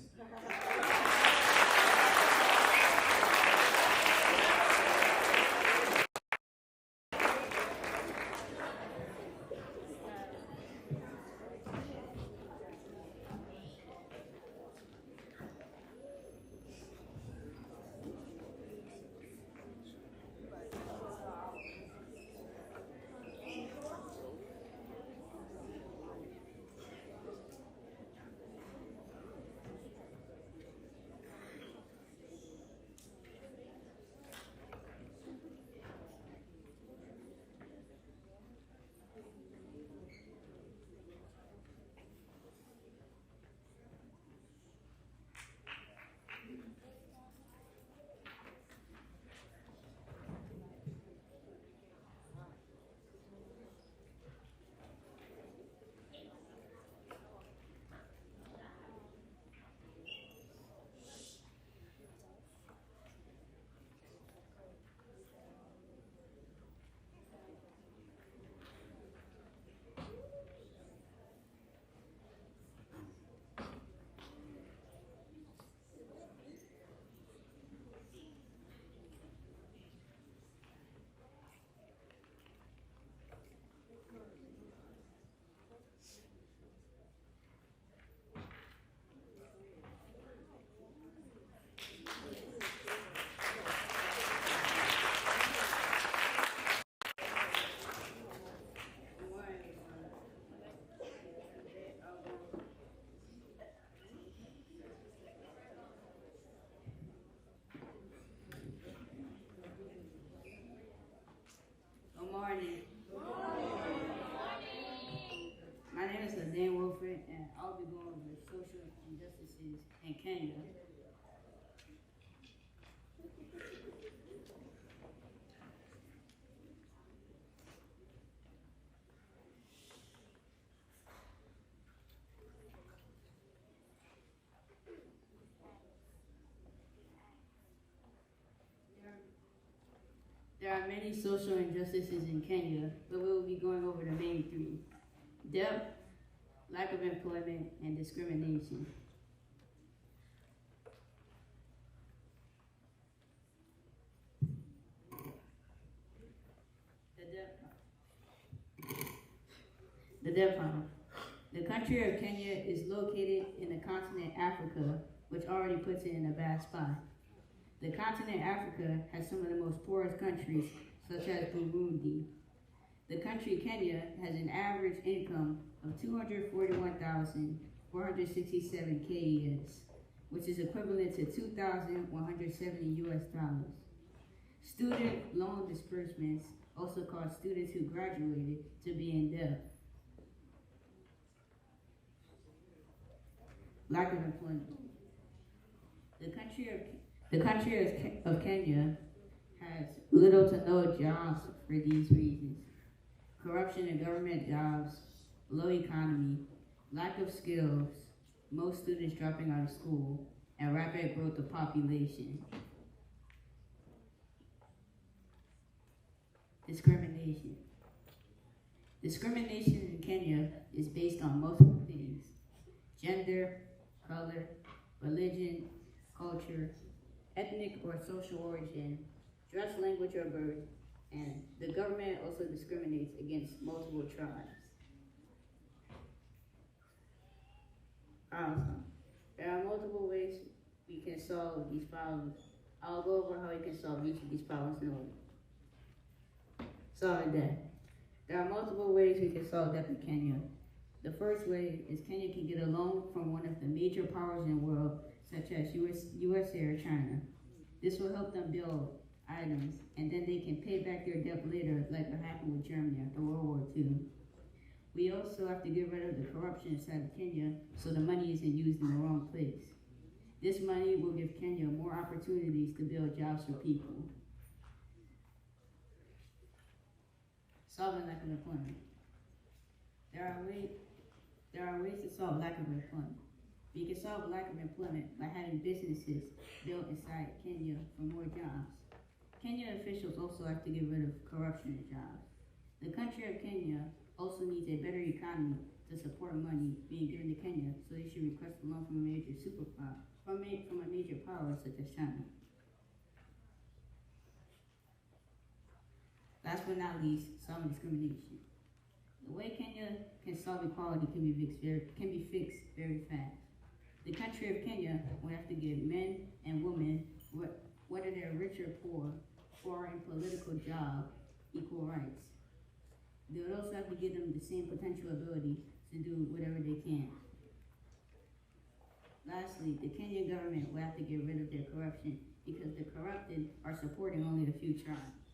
morning. My name is Dan Wilfred, and I'll be going over social injustices in Kenya. There are many social injustices in Kenya, but we will be going over the main three: debt, lack of employment, and discrimination. The debt problem. The country of Kenya is located in the continent Africa, which already puts it in a bad spot. The continent Africa has some of the most poorest countries, such as Burundi. The country Kenya has an average income of 241,467 KES, which is equivalent to 2,170 US dollars. Student loan disbursements also cause students who graduated to be in debt. Lack of employment. The country of Kenya has little to no jobs for these reasons: corruption in government jobs, low economy, lack of skills, most students dropping out of school, and rapid growth of population. Discrimination. Discrimination in Kenya is based on multiple things: gender, color, religion, culture, ethnic or social origin, dress, language, or birth, and the government also discriminates against multiple tribes. There are multiple ways we can solve these problems. I'll go over how we can solve each of these problems in order. Solving debt. There are multiple ways we can solve debt in Kenya. The first way is Kenya can get a loan from one of the major powers in the world, such as USA or China. This will help them build items, and then they can pay back their debt later, like what happened with Germany after World War II. We also have to get rid of the corruption inside of Kenya so the money isn't used in the wrong place. This money will give Kenya more opportunities to build jobs for people. Solving lack of employment. There are ways to solve lack of employment. We can solve lack of employment by having businesses built inside Kenya for more jobs. Kenyan officials also have to get rid of corruption in jobs. The country of Kenya also needs a better economy to support money being given to Kenya, so they should request a loan from a major superpower, from a major power such as China. Last but not least, solving discrimination. The way Kenya can solve equality can be fixed very fast. The country of Kenya will have to give men and women, whether they're rich or poor in political job, equal rights. They would also have to give them the same potential ability to do whatever they can. Lastly, the Kenyan government will have to get rid of their corruption because the corrupted are supporting only a few tribes.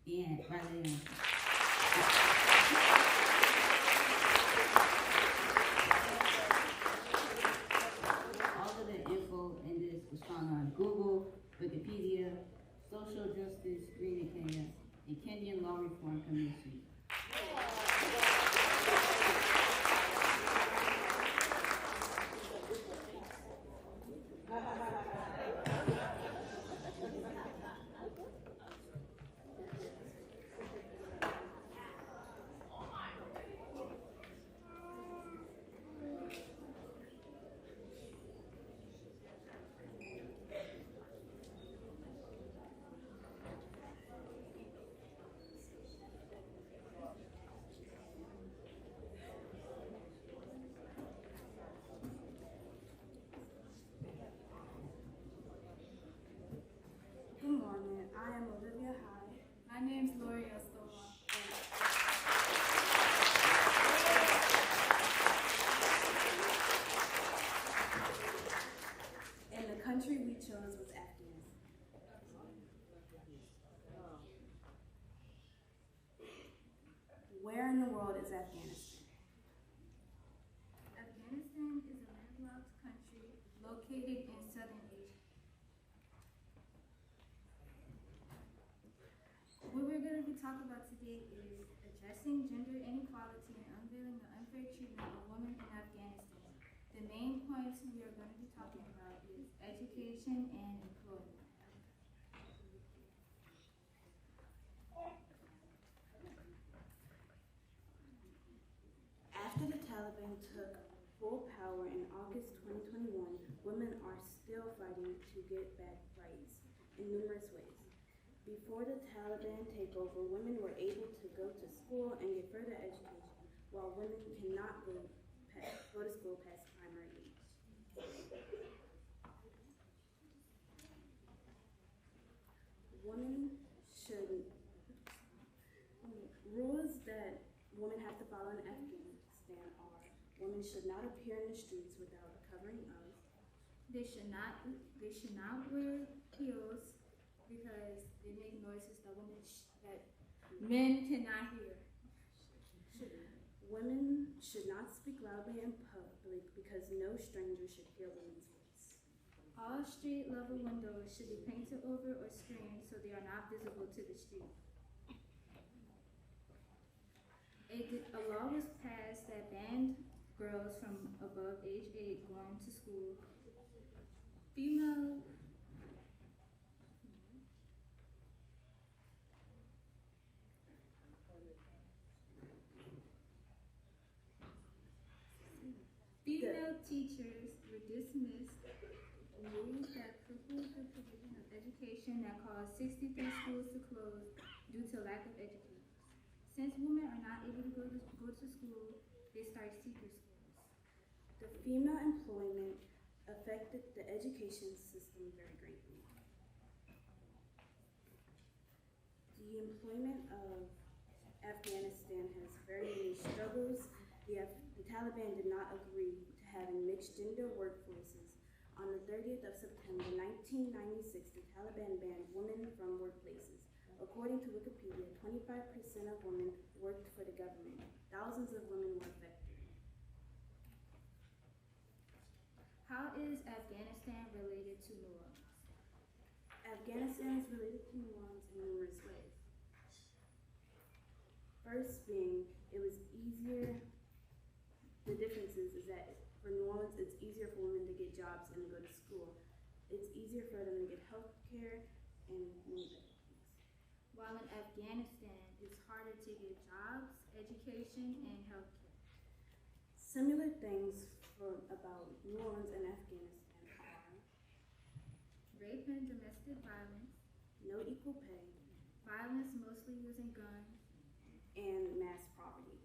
The end. All of the info in this was found on Google, Wikipedia, Social Justice Green in Kenya, and Kenyan Law Reform Commission. Where in the world is Afghanistan? Afghanistan is a landlocked country located in southern Asia. What we're going to be talking about today is addressing gender inequality and unveiling the unfair treatment of women in Afghanistan. The main points we are going to be talking about is education and employment. After the Taliban took full power in August 2021, women are still fighting to get back rights in numerous ways. Before the Taliban takeover, women were able to go to school and get further education, while women cannot go to school past primary age. Rules that women have to follow in Afghanistan are: women should not appear in the streets without a covering of. They should not wear heels because they make noises that men cannot hear. Women should not speak loudly in public because no stranger should hear women's voice. All street level windows should be painted over or screened so they are not visible to the street. A law was passed that banned girls from above age 8 going to school. Female teachers were dismissed. Rules that crippled the provision of education that caused 63 schools to close due to lack of educators. Since women are not able to go to school, they start secret schools. The female employment affected the education system very greatly. The employment of Afghanistan has very many struggles. The Taliban did not agree to having mixed gender workforces. On the 30th of September 1996, the Taliban banned women from workplaces. According to Wikipedia, 25% of women worked for the government. Thousands of women were affected. How is Afghanistan related to New Orleans? Afghanistan is related to New Orleans in numerous ways. First being, it was easier. The difference is that for New Orleans, it's easier for women to get jobs and to go to school. It's easier for them to get health care and many other things. While in Afghanistan, it's harder to get jobs, education, and health care. Similar things about New Orleans and Afghanistan are rape and domestic violence, no equal pay, violence mostly using guns, and mass poverty.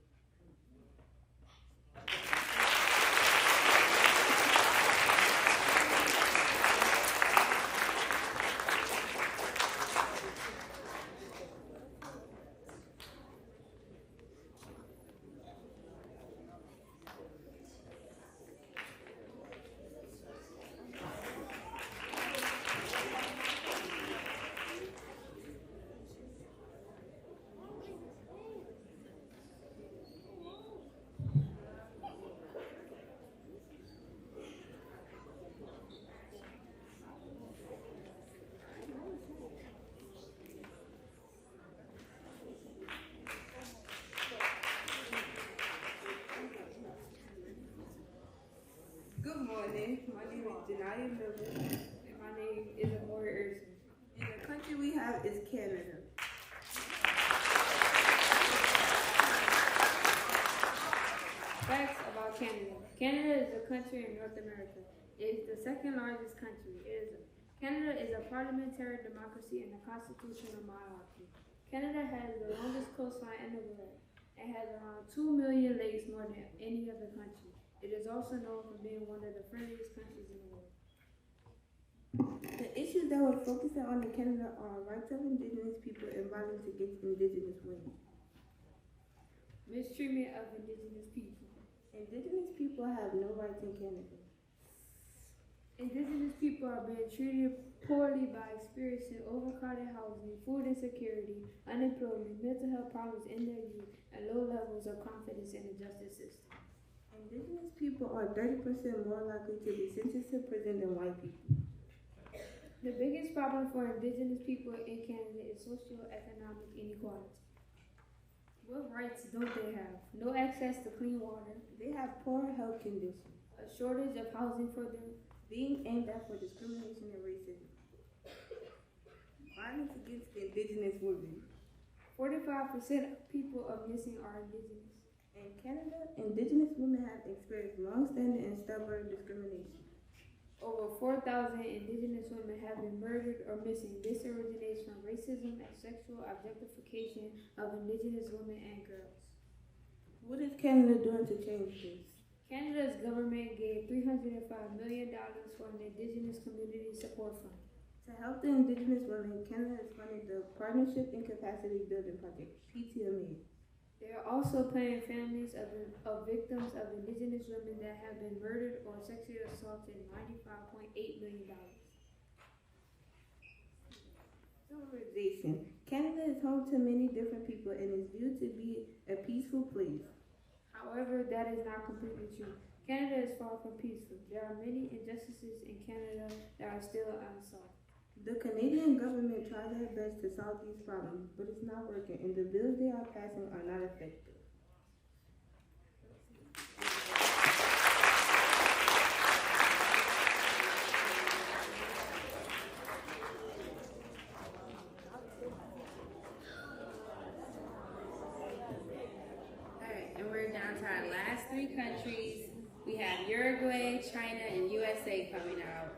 And my name is Amore Erson. And the country we have is Canada. Facts about Canada. Canada is a country in North America. It is the second largest country. Canada is a parliamentary democracy and a constitutional monarchy. Canada has the longest coastline in the world. It has around 2 million lakes, more than any other country. It is also known for being one of the friendliest countries in the world. The issues that we're focusing on in Canada are rights of Indigenous people and violence against Indigenous women. Mistreatment of Indigenous people. Indigenous people have no rights in Canada. Indigenous people are being treated poorly by experiencing overcrowded housing, food insecurity, unemployment, children, mental health problems in their youth, and low levels of confidence in the justice system. Indigenous people are 30% more likely to be sentenced to prison than white people. The biggest problem for Indigenous people in Canada is socioeconomic inequality. What rights don't they have? No access to clean water. They have poor health conditions. A shortage of housing for them. Being aimed at for discrimination and racism. Violence against Indigenous women. 45% of people of missing are Indigenous. In Canada, Indigenous women have experienced long-standing and stubborn discrimination. Over 4,000 Indigenous women have been murdered or missing. This originates from racism and sexual objectification of Indigenous women and girls. What is Canada doing to change this? Canada's government gave $305 million for an Indigenous Community Support Fund. To help the Indigenous women, Canada has funded the Partnership and Capacity Building Project, PTMA. They are also paying families of victims of Indigenous women that have been murdered or sexually assaulted $95.8 million. Civilization. Canada is home to many different people and is viewed to be a peaceful place. However, that is not completely true. Canada is far from peaceful. There are many injustices in Canada that are still unsolved. The Canadian government tries their best to solve these problems, but it's not working, and the bills they are passing are not effective. Alright, and we're down to our last three countries. We have Uruguay, China, and USA coming out.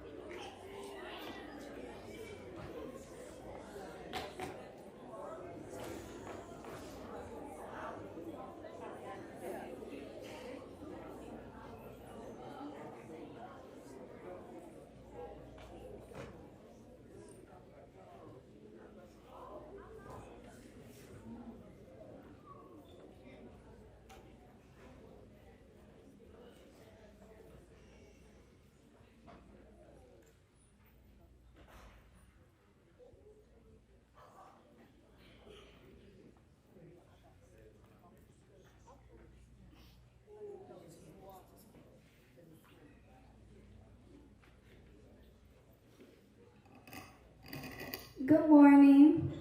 Good morning.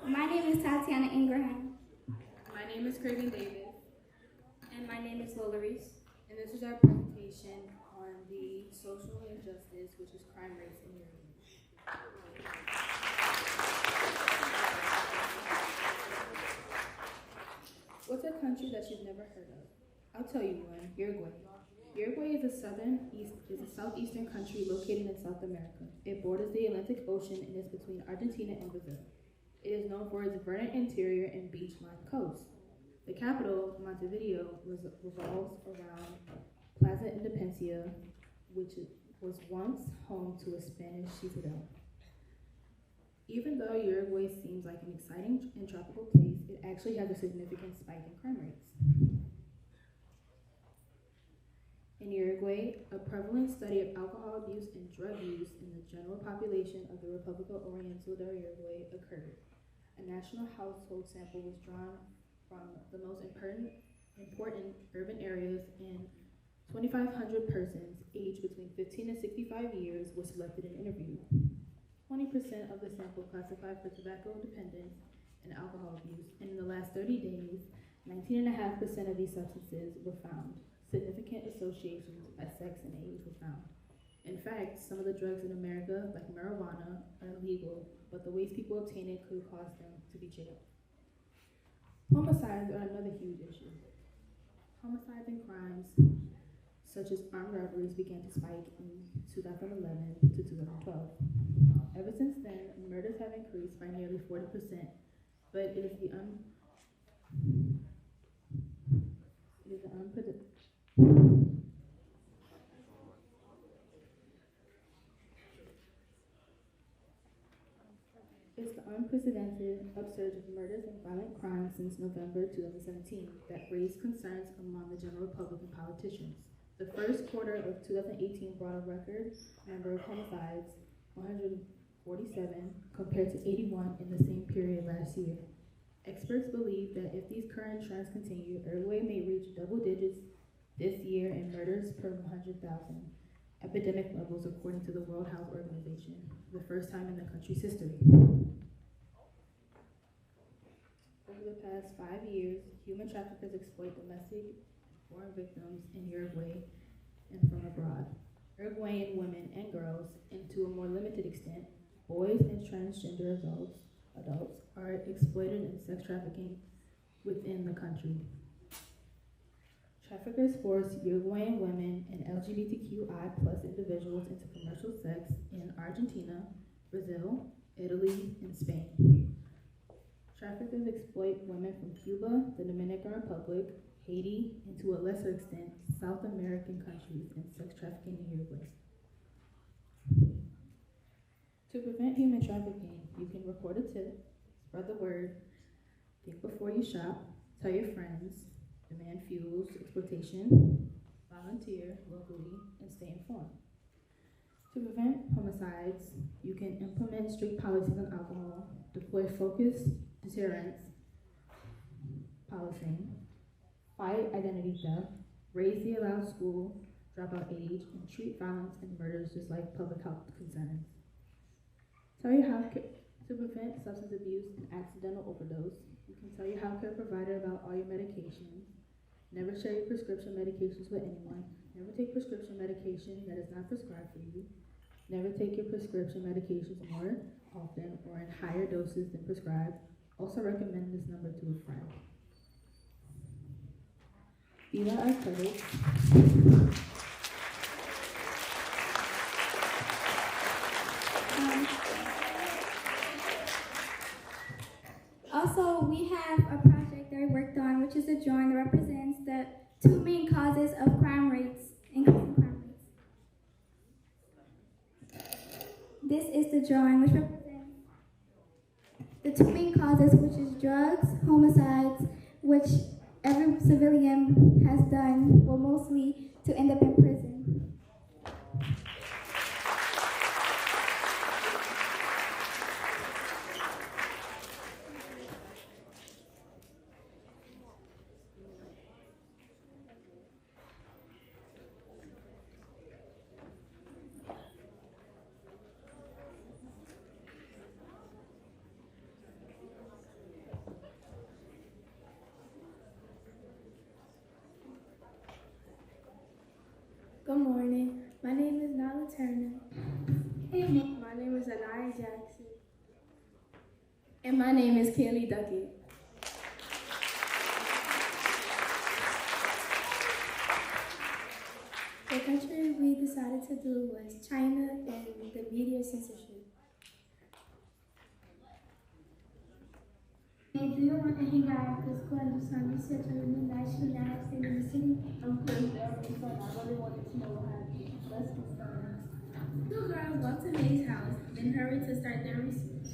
My name is Tatiana Ingraham. My name is Craven David. And my name is Lola Reese. And this is our presentation on the social injustice, which is crime rates in your youth. What's a country that you've never heard of? I'll tell you one, Uruguay. Uruguay is a southeastern country located in South America. It borders the Atlantic Ocean and is between Argentina and Brazil. It is known for its verdant interior and beach-lined coast. The capital, Montevideo, revolves around Plaza Independencia, which was once home to a Spanish citadel. Even though Uruguay seems like an exciting and tropical place, it actually has a significant spike in crime rates. In Uruguay, a prevalent study of alcohol abuse and drug use in the general population of the República Oriental de Uruguay occurred. A national household sample was drawn from the most important urban areas, and 2,500 persons aged between 15 and 65 years were selected and interviewed. 20% of the sample classified for tobacco dependence and alcohol abuse, and in the last 30 days, 19.5% of these substances were found. Significant associations by sex and age were found. In fact, some of the drugs in America, like marijuana, are illegal, but the ways people obtain it could cause them to be jailed. Homicides are another huge issue. Homicides and crimes, such as armed robberies, began to spike in 2011 to 2012. Ever since then, murders have increased by nearly 40%, but it is the unprecedented upsurge of murders and violent crimes since November 2017 that raised concerns among the general public and politicians. The first quarter of 2018 brought a record number of homicides, 147, compared to 81 in the same period last year. Experts believe that if these current trends continue, Uruguay may reach double digits this year in murders per 100,000 epidemic levels, according to the World Health Organization, for the first time in the country's history. Over the past 5 years, human traffickers exploit domestic and foreign victims in Uruguay and from abroad. Uruguayan women and girls, and to a more limited extent, boys and transgender adults are exploited in sex trafficking within the country. Traffickers force Uruguayan women and LGBTQI+ individuals into commercial sex in Argentina, Brazil, Italy, and Spain. Traffickers exploit women from Cuba, the Dominican Republic, Haiti, and to a lesser extent, South American countries in sex trafficking in Uruguay. To prevent human trafficking, you can report a tip, spread the word, think before you shop, tell your friends, demand fuels exploitation, volunteer locally, and stay informed. To prevent homicides, you can implement strict policies on alcohol, deploy focused deterrence, policing, fight identity theft, raise the allowed school dropout age, and treat violence and murders just like public health concerns. Tell your healthcare to prevent substance abuse and accidental overdose. You can tell your healthcare provider about all your medications. Never share your prescription medications with anyone. Never take prescription medication that is not prescribed for you. Never take your prescription medications more often or in higher doses than prescribed. Also recommend this number to a friend. These are our credits. Also, we have a project that I worked on, which is a drawing that represents the two main causes of crime rates, increasing crime rates. This is the drawing which represents the two main causes, which is drugs, homicides, which every civilian has done, well, mostly to end up in prison. Good morning. My name is Nala Turner. My name is Anaya Jackson. And my name is Kaylee Duckett. The country we decided to do was China and the media censorship. Hey, do you want to hang out after school and do some research on the new national labs in the city? I'm pretty very fun. I really wanted to know what happened. Let's get started. Two girls walked to May's house, then hurried to start their research.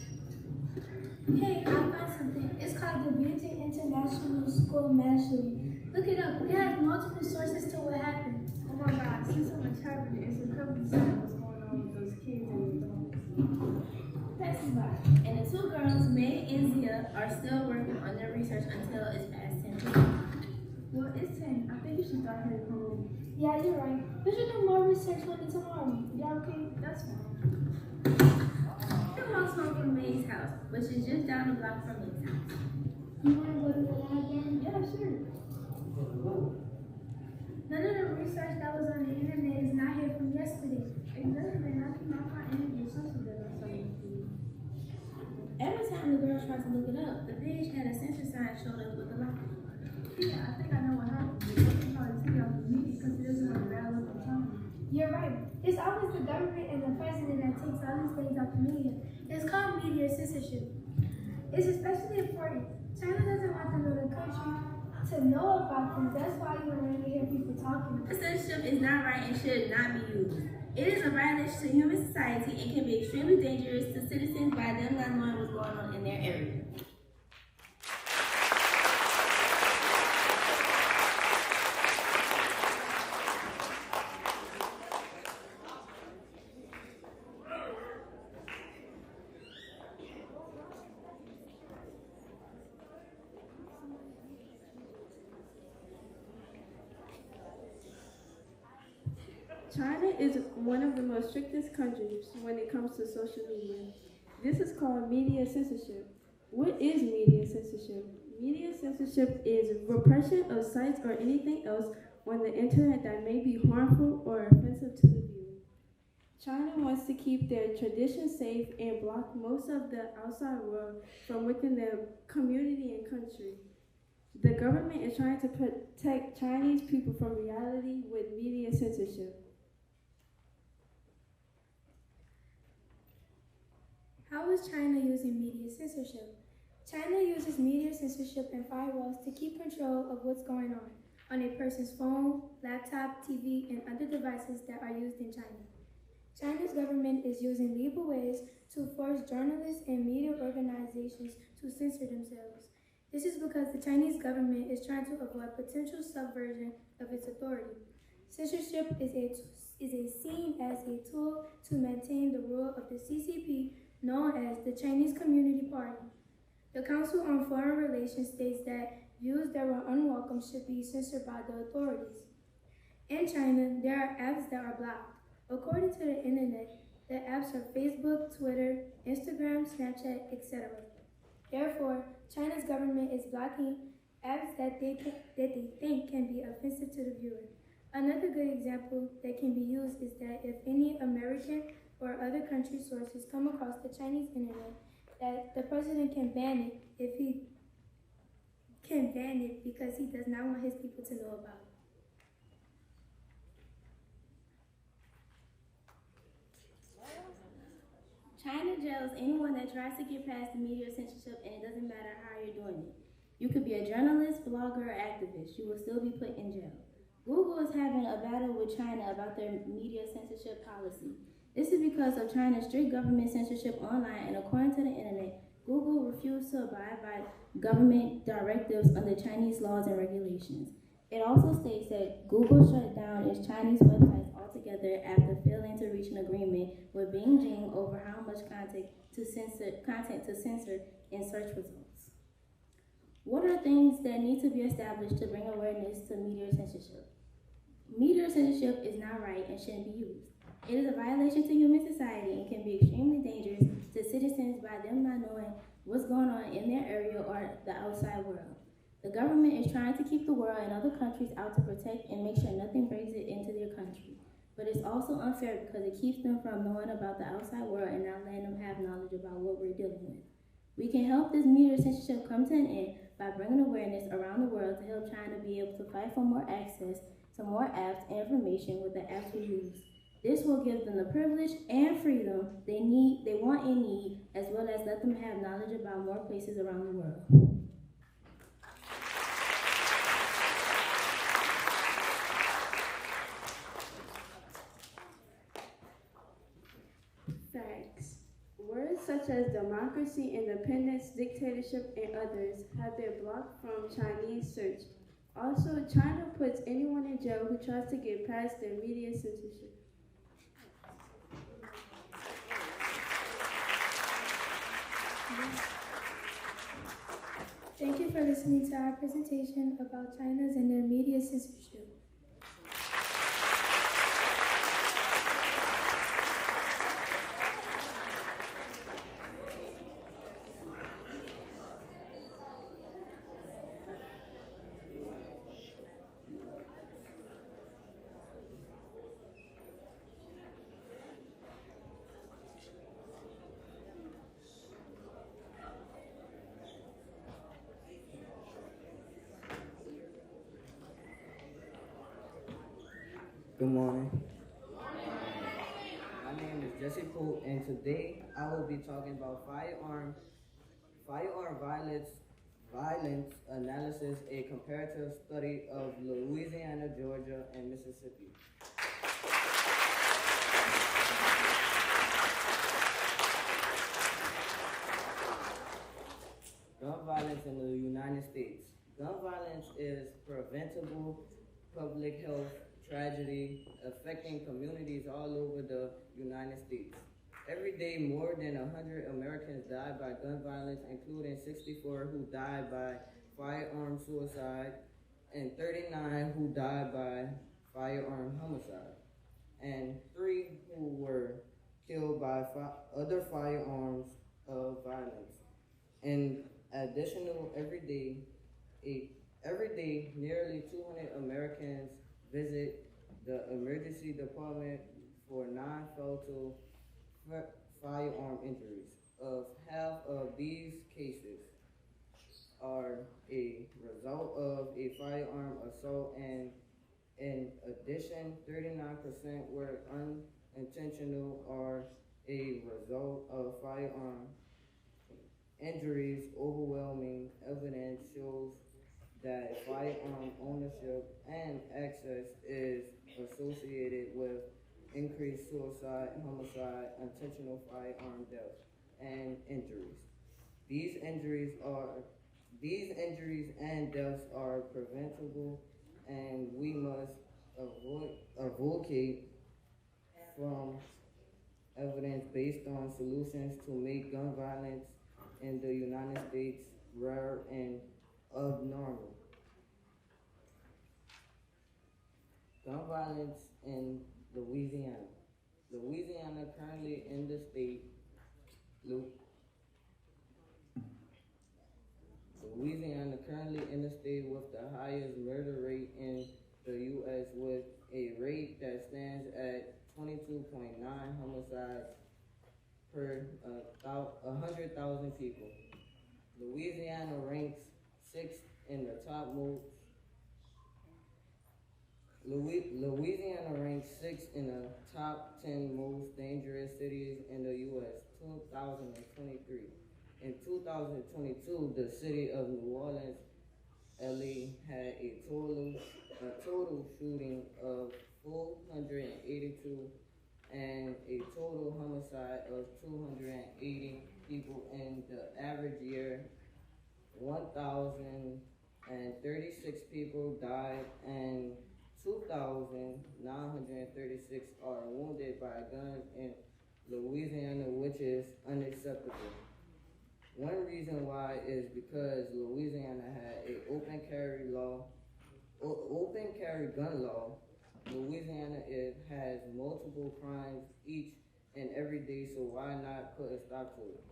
Hey, I found something. It's called the Beauty International School Mastery. Look it up. It has multiple sources to what happened. Oh my God, see so much happening. It's a couple of what's going on with those kids and the dogs. Passes by. And the two girls, May and Zia, are still working on their research until it's past 10 p.m. Well, it's 10. I think you should start heading home. Yeah, you're right. We should do more research on it tomorrow. Y'all okay? That's fine. Who walks home from May's house, which is just down the block from May's house? You want to go to the lab then? Yeah, sure. None of the research that was on the internet is not here from yesterday. Exactly. I cannot find any resources that are saying. Every time the girls tried to look it up, the page had a censor sign showed up with a lie. Yeah, I think I know what happened. They probably took out the media because it doesn't want to bad look on time. You're right. It's always the government and the president that takes all these things out the media. It's called media censorship. It's especially important. China doesn't want the country to know about them. That's why you don't really hear people talking. Censorship is not right and should not be used. It is a violation to human society and can be extremely dangerous to citizens by them not knowing what's going on in their area. China is one of the most strictest countries when it comes to social media. This is called media censorship. What is media censorship? Media censorship is repression of sites or anything else on the internet that may be harmful or offensive to the viewer. China wants to keep their traditions safe and block most of the outside world from within their community and country. The government is trying to protect Chinese people from reality with media censorship. How is China using media censorship? China uses media censorship and firewalls to keep control of what's going on a person's phone, laptop, TV, and other devices that are used in China. China's government is using legal ways to force journalists and media organizations to censor themselves. This is because the Chinese government is trying to avoid potential subversion of its authority. Censorship is seen as a tool to maintain the rule of the CCP, known as the Chinese Communist Party. The Council on Foreign Relations states that views that are unwelcome should be censored by the authorities. In China, there are apps that are blocked. According to the internet, the apps are Facebook, Twitter, Instagram, Snapchat, etc. Therefore, China's government is blocking apps that they think can be offensive to the viewer. Another good example that can be used is that if any American or other country sources come across the Chinese internet, that the president can ban it if he can ban it because he does not want his people to know about it. China jails anyone that tries to get past the media censorship, and it doesn't matter how you're doing it. You could be a journalist, blogger, or activist. You will still be put in jail. Google is having a battle with China about their media censorship policy. This is because of China's strict government censorship online, and according to the internet, Google refused to abide by government directives under Chinese laws and regulations. It also states that Google shut down its Chinese websites altogether after failing to reach an agreement with Beijing over how much content to censor in search results. What are things that need to be established to bring awareness to media censorship? Media censorship is not right and shouldn't be used. It is a violation to human society and can be extremely dangerous to citizens by them not knowing what's going on in their area or the outside world. The government is trying to keep the world and other countries out to protect and make sure nothing brings it into their country. But it's also unfair because it keeps them from knowing about the outside world and not letting them have knowledge about what we're dealing with. We can help this media censorship come to an end by bringing awareness around the world to help China be able to fight for more access to more apps and information with the apps we use. This will give them the privilege and freedom they want and need, as well as let them have knowledge about more places around the world. Facts. Words such as democracy, independence, dictatorship, and others have been blocked from Chinese search. Also, China puts anyone in jail who tries to get past their media censorship. Thank you for listening to our presentation about China's and their media censorship. Good morning. My name is Jesse Pope, and today I will be talking about firearm violence analysis, a comparative study of Louisiana, Georgia, and Mississippi. Gun violence in the United States. Gun violence is preventable public health tragedy affecting communities all over the United States. Every day, more than 100 Americans die by gun violence, including 64 who died by firearm suicide and 39 who died by firearm homicide. and 3 who were killed by other firearms of violence. In additional, every day, nearly 200 Americans visit the emergency department for non-fatal firearm injuries. Of half of these cases are a result of a firearm assault, and in addition, 39% were unintentional or a result of firearm injuries. Overwhelming evidence shows that firearm ownership and access is associated with increased suicide, homicide, intentional firearm death, and injuries. These injuries and deaths are preventable, and we must advocate from evidence-based on solutions to make gun violence in the United States rare and abnormal. Gun violence in Louisiana. Louisiana currently in the state with the highest murder rate in the U.S., with a rate that stands at 22.9 homicides per 100,000 people. Louisiana ranks 6th in the top most. Louisiana ranks 6th in the top 10 most dangerous cities in the U.S. 2023. In 2022, the city of New Orleans, LA, had a total shooting of 482 and a total homicide of 280 people. In the average year, 1,036 people died and 2,936 are wounded by guns in Louisiana, which is unacceptable. One reason why is because Louisiana had an open carry gun law. Louisiana has multiple crimes each and every day, so why not put a stop to it?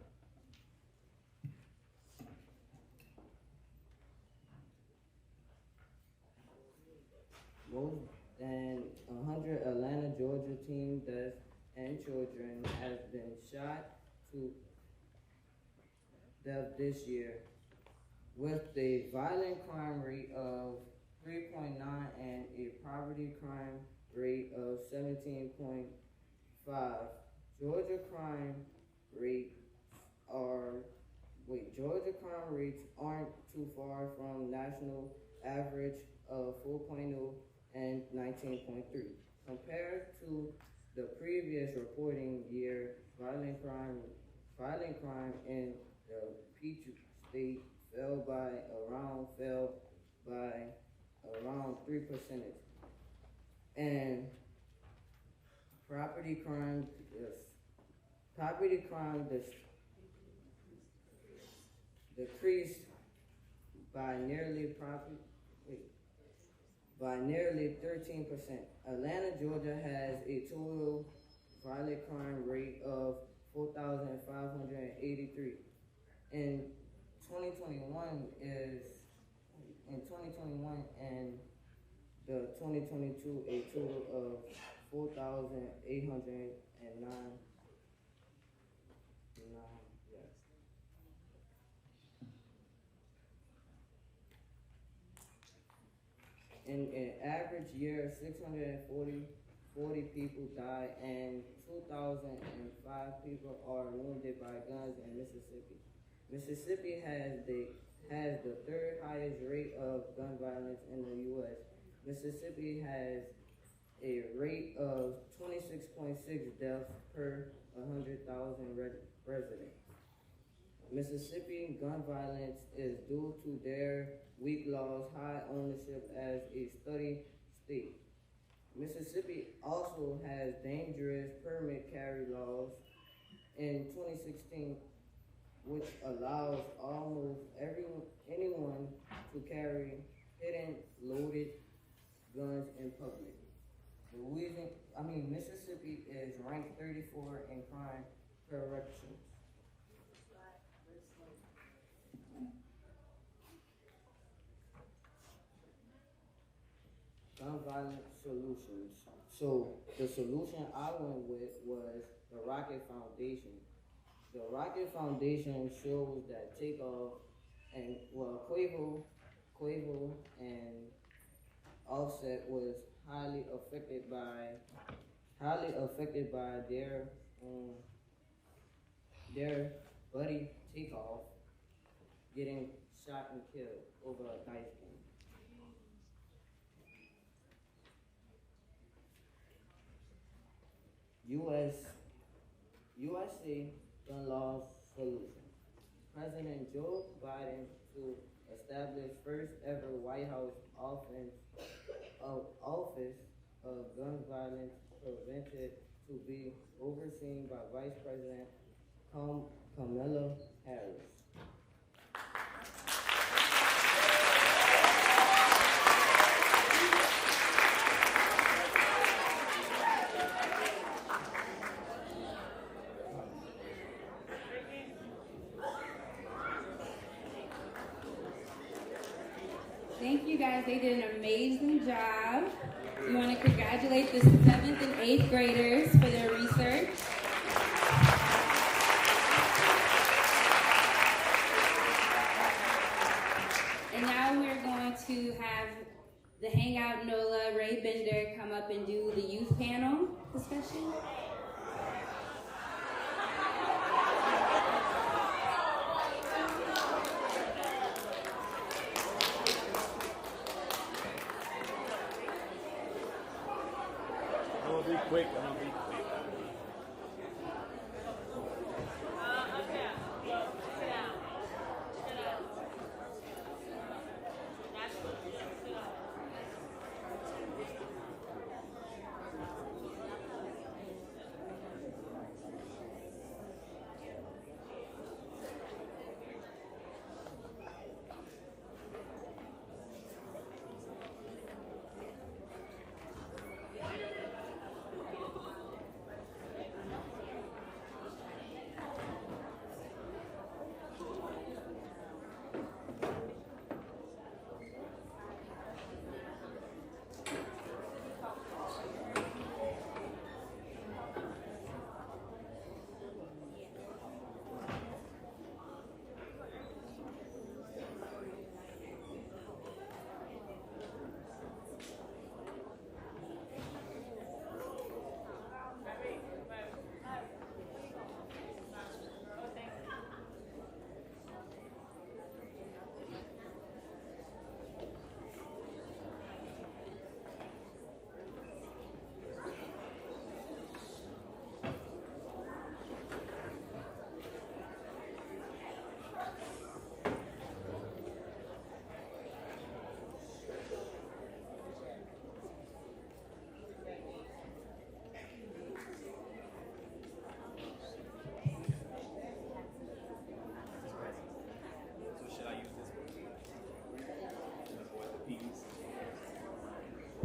More than 100 Atlanta, Georgia teen deaths and children has been shot to death this year, with a violent crime rate of 3.9 and a poverty crime rate of 17.5. Georgia crime rates aren't too far from national average of 4.0 and 19.3. Compared to the previous reporting year, violent crime in the Peach State fell by around 3%. And property crime decreased by nearly 13%. Atlanta, Georgia has a total violent crime rate of 4,583. In 2021 and the 2022 a total of 4,809. In an average year, 640 people die and 2,005 people are wounded by guns in Mississippi. Mississippi has the third highest rate of gun violence in the U.S. Mississippi has a rate of 26.6 deaths per 100,000 residents. Mississippi gun violence is due to their weak laws, high ownership as a study state. Mississippi also has dangerous permit carry laws in 2016, which allows almost anyone to carry hidden loaded guns in public. Mississippi corrections. Gun violence solutions. So the solution I went with was the Rocket Foundation. The Rocket Foundation shows that Takeoff and Quavo and Offset was highly affected by their buddy Takeoff getting shot and killed over a dice game. USA gun laws solution. President Joe Biden to establish first ever White House office of gun violence prevented to be overseen by Vice President Kamala Harris. Thank you guys, they did an amazing job. We want to congratulate the 7th and 8th graders for their research. And now we're going to have the Hangout NOLA, Ray Bender, come up and do the youth panel discussion. I'm gonna be quick.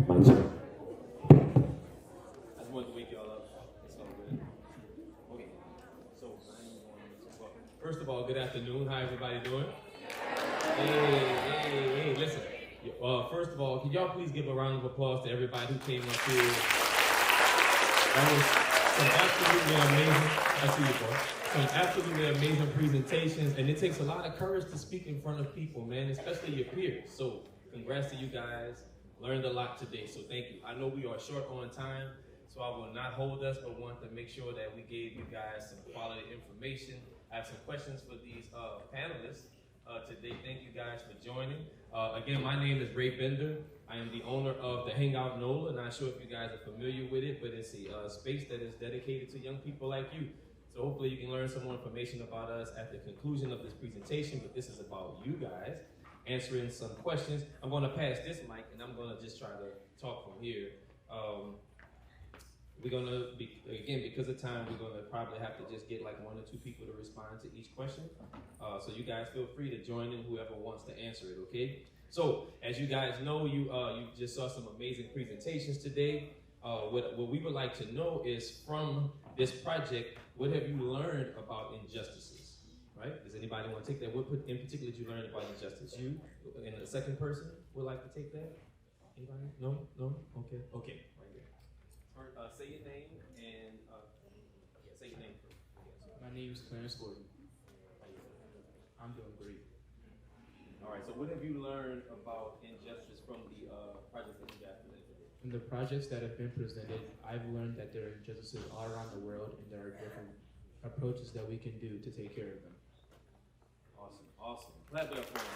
I just wanted to wake y'all up. It's all good. Okay. So, first of all, good afternoon. How everybody doing? Hey, listen. First of all, can y'all please give a round of applause to everybody who came up here? That was some absolutely amazing, I see you, boy. Some absolutely amazing presentations, and it takes a lot of courage to speak in front of people, man, especially your peers. So, congrats to you guys. Learned a lot today, so thank you. I know we are short on time, so I will not hold us, but want to make sure that we gave you guys some quality information. I have some questions for these panelists today. Thank you guys for joining. Again, my name is Ray Bender. I am the owner of the Hangout NOLA. Not sure if you guys are familiar with it, but it's a space that is dedicated to young people like you. So hopefully you can learn some more information about us at the conclusion of this presentation, but this is about you guys. Answering some questions. I'm going to pass this mic and I'm going to just try to talk from here. We're going to, again, because of time, we're going to probably have to just get like 1 or 2 people to respond to each question. So you guys feel free to join in, whoever wants to answer it, okay? So as you guys know, you just saw some amazing presentations today. What we would like to know is from this project, what have you learned about injustices? Right? Does anybody want to take that? What in particular did you learn about injustice? You and the second person would like to take that? Anybody? No? No? Okay. Okay. Right there. Say your name and say your name first. My name is Clarence Gordon. I'm doing great. All right. So what have you learned about injustice from the projects that you guys presented today? From the projects that have been presented, I've learned that there are injustices all around the world, and there are different approaches that we can do to take care of them. Awesome. Awesome. Clap it up for them.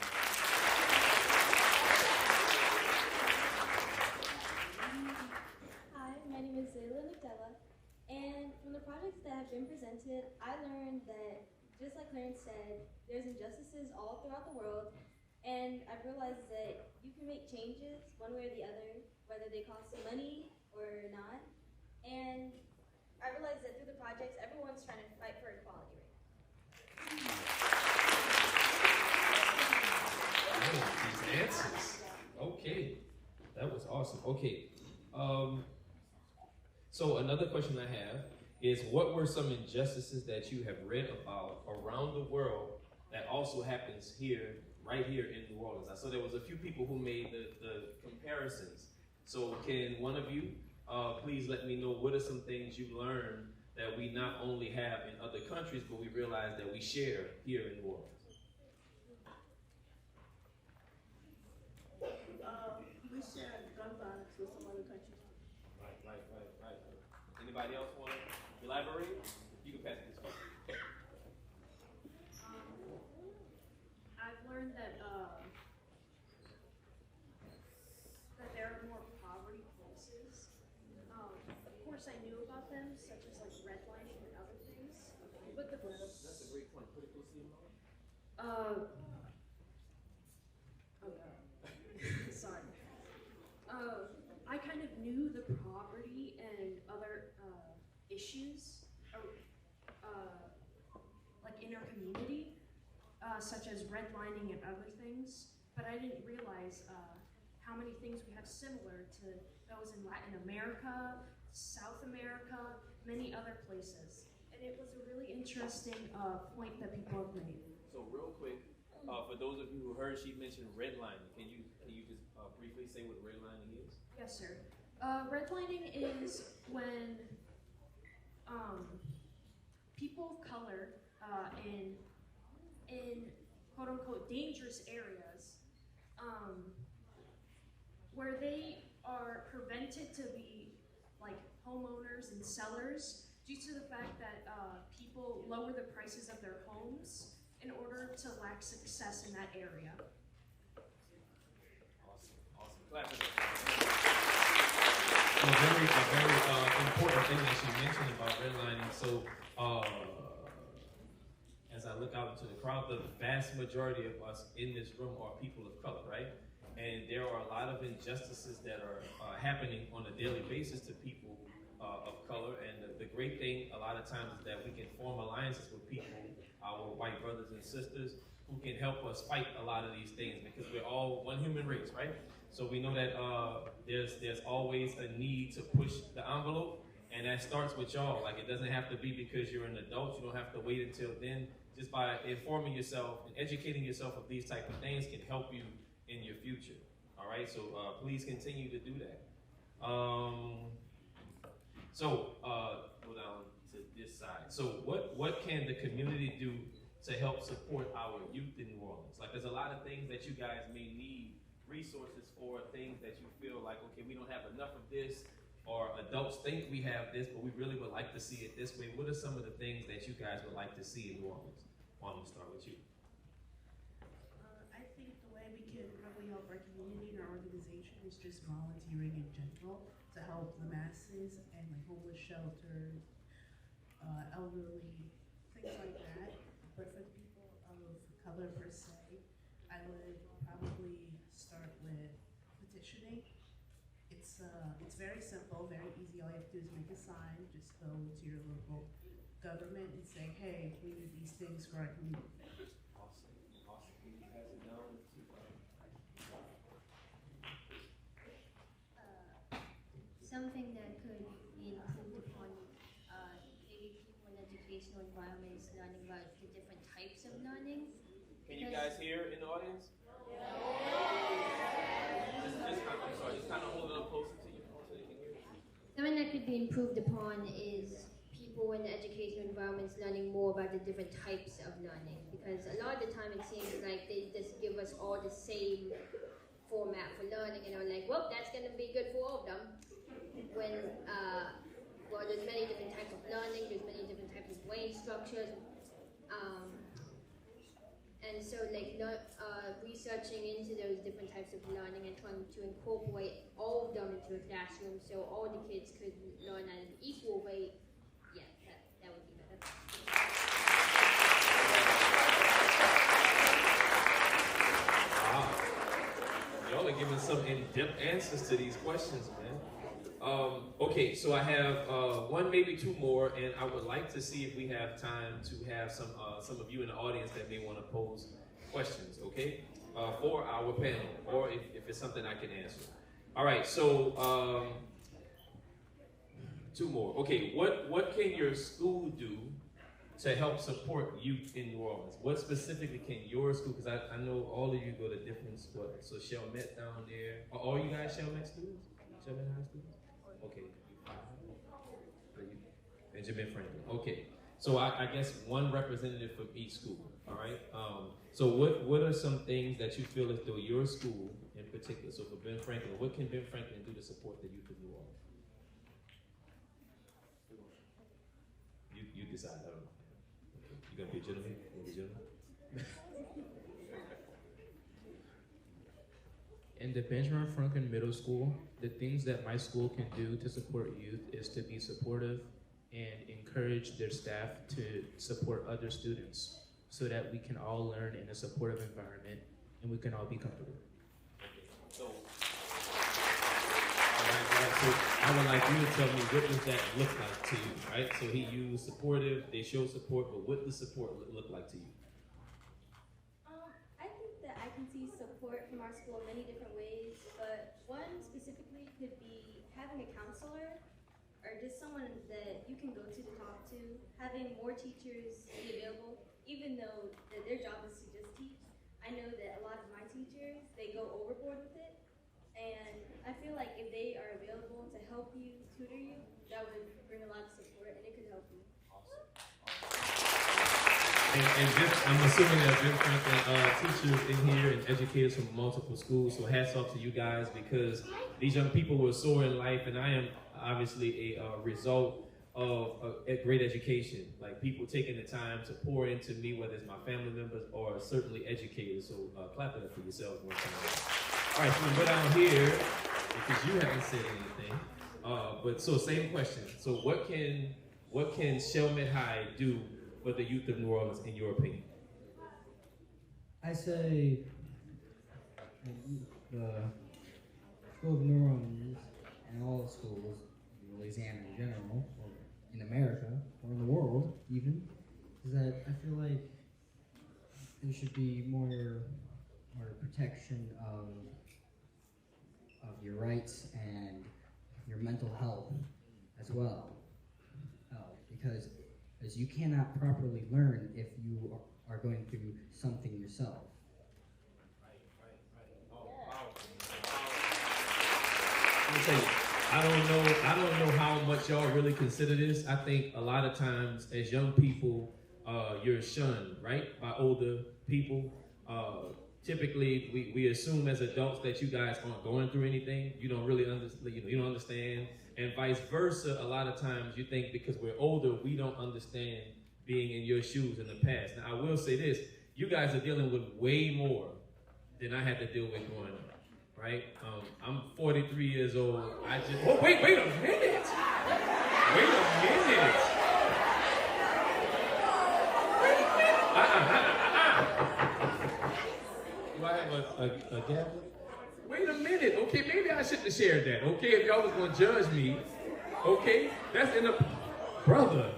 Hi, my name is Zayla Nutella, and from the projects that have been presented, I learned that, just like Clarence said, there's injustices all throughout the world, and I've realized that you can make changes one way or the other, whether they cost money or not, and I realized that through the projects, everyone's trying to fight for equality right now. These answers. Okay. That was awesome. Okay. So another question I have is, what were some injustices that you have read about around the world that also happens here, right here in New Orleans? I saw there was a few people who made the comparisons. So can one of you please let me know what are some things you learned that we not only have in other countries, but we realize that we share here in New Orleans? We share gun violence with some other countries. Right. Anybody else want to elaborate? You can pass it this way. I've learned that there are more poverty places. Of course, I knew about them, such as like redlining and other things. But That's a great point. Put it close to your mouth. Sorry. I kind of knew the poverty and other issues, like in our community, such as redlining and other things, but I didn't realize how many things we have similar to those in Latin America, South America, many other places. And it was a really interesting point that people have made. So real quick, for those of you who heard, she mentioned redlining. Can you just briefly say what redlining is? Yes, sir. Redlining is when people of color in quote unquote dangerous areas, where they are prevented to be like homeowners and sellers due to the fact that people lower the prices of their homes in order to lack success in that area. Awesome. Clap it up. A very important thing that she mentioned about redlining. So, as I look out into the crowd, the vast majority of us in this room are people of color, right? And there are a lot of injustices that are happening on a daily basis to people of color. And the great thing a lot of times is that we can form alliances with people, our white brothers and sisters, who can help us fight a lot of these things, because we're all one human race, right? So we know that there's always a need to push the envelope, and that starts with y'all. Like, it doesn't have to be because you're an adult. You don't have to wait until then. Just by informing yourself and educating yourself of these type of things can help you in your future. All right, so please continue to do that. Go down to this side. So what can the community do to help support our youth in New Orleans? Like, there's a lot of things that you guys may need resources for, things that you feel like, okay, we don't have enough of this, or adults think we have this, but we really would like to see it this way. What are some of the things that you guys would like to see in New Orleans? Why don't we start with you? I think the way we can probably help our community and our organization is just volunteering in general to help the masses and like homeless shelters, elderly, things like that. But for the people of color per se, I would probably start with petitioning. It's very simple, very easy. All you have to do is make a sign, just go to your local government and say, hey, we need these things for our community. Awesome. Can you pass it down to something that could be included on giving people an education environments, learning about the different types of learning. Can you guys hear in the audience? Just kind of hold it up closer to you so they can hear. Something that could be improved upon is people in the educational environments learning more about the different types of learning, because a lot of the time it seems like they just give us all the same format for learning, and are like, well, that's going to be good for all of them. When, well, there's many different types of learning, there's many different types of brain structures, and so like researching into those different types of learning and trying to incorporate all of them into a classroom so all the kids could learn at an equal rate, yeah, that would be better. Wow. Y'all are giving some in-depth answers to these questions, man. Okay, so I have one, maybe two more, and I would like to see if we have time to have some of you in the audience that may want to pose questions, okay, for our panel, or if it's something I can answer. All right, so two more. Okay, what can your school do to help support youth in New Orleans? What specifically can your school, because I know all of you go to different schools, so Chalmette down there, are all you guys Chalmette students? Chalmette High students? Okay. Benjamin Franklin. Okay. So I guess one representative from each school. All right. So what are some things that you feel as though your school in particular, so for Ben Franklin, what can Ben Franklin do to support the youth of New Orleans? You decide. I don't know. Okay. You gonna be a gentleman? You gonna be a gentleman? In the Benjamin Franklin Middle School, the things that my school can do to support youth is to be supportive and encourage their staff to support other students so that we can all learn in a supportive environment and we can all be comfortable. So, I would like you to tell me, what does that look like to you, right? So he used supportive, they show support, but what does support look like to you? I think that I can see support from our school in many different ways, but one specifically could be having a counselor or just someone that you can go to talk to, having more teachers be available, even though that their job is to just teach. I know that a lot of my teachers, they go overboard with it, and I feel like if they are available to help you, tutor you, that would bring a lot of support and it could help you. And just, I'm assuming that Ben Franklin teachers in here and educators from multiple schools, so hats off to you guys, because these young people were soar in life, and I am obviously a result of a great education. Like people taking the time to pour into me, whether it's my family members or certainly educators. So clap it up for yourselves one time. All right, so we go down here because you haven't said anything. But so same question. So what can Chalmette High do for the youth of New Orleans, in your opinion? I say the School of New Orleans and all the schools in Louisiana in general, or in America, or in the world even, is that I feel like there should be more protection of your rights and your mental health as well. Because as you cannot properly learn if you are going through something yourself. Let me tell you, I don't know how much y'all really consider this. I think a lot of times as young people, you're shunned, right, by older people. Typically, we assume as adults that you guys aren't going through anything. You don't really understand. You don't understand, and vice versa. A lot of times, you think because we're older, we don't understand being in your shoes in the past. Now, I will say this: you guys are dealing with way more than I had to deal with growing up. Right? I'm 43 years old. I just... Oh, wait a minute! Wait a minute! Do I have a gavel? Wait a minute. Okay, maybe I shouldn't have shared that. Okay, if y'all was going to judge me. Okay, that's in the... Brother.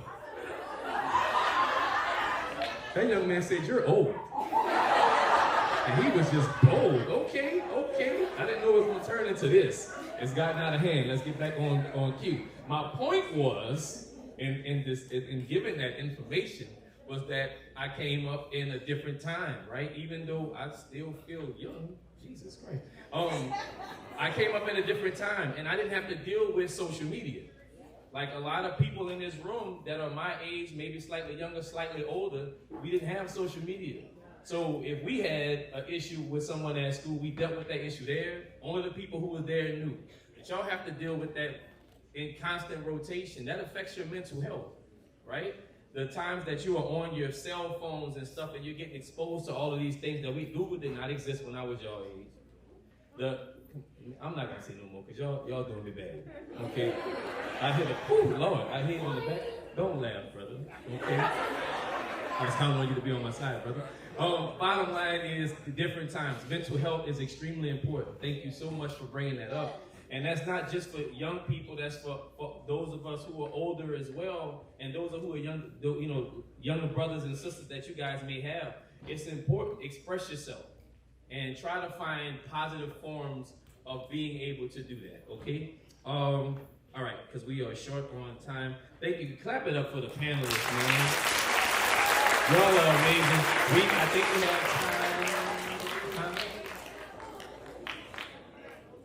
That young man said, you're old. And he was just bold. Okay. I didn't know it was going to turn into this. It's gotten out of hand. Let's get back on cue. My point was, in giving that information was that I came up in a different time, right? Even though I still feel young, Jesus Christ. I came up in a different time, and I didn't have to deal with social media. Like a lot of people in this room that are my age, maybe slightly younger, slightly older, we didn't have social media. So if we had an issue with someone at school, we dealt with that issue there. Only the people who were there knew. But y'all have to deal with that in constant rotation. That affects your mental health, right? The times that you are on your cell phones and stuff and you're getting exposed to all of these things that Google did not exist when I was y'all age. I'm not gonna say no more because y'all doing me bad. Okay? I hear Lord, I hear it in the back. Don't laugh, brother. Okay? I was counting on you to be on my side, brother. Bottom line is the different times. Mental health is extremely important. Thank you so much for bringing that up. And that's not just for young people, that's for those of us who are older as well, and those who are young, younger brothers and sisters that you guys may have. It's important. Express yourself and try to find positive forms of being able to do that, okay? All right, because we are short on time. Thank you. Clap it up for the panelists, man. Y'all are amazing. I think we have time.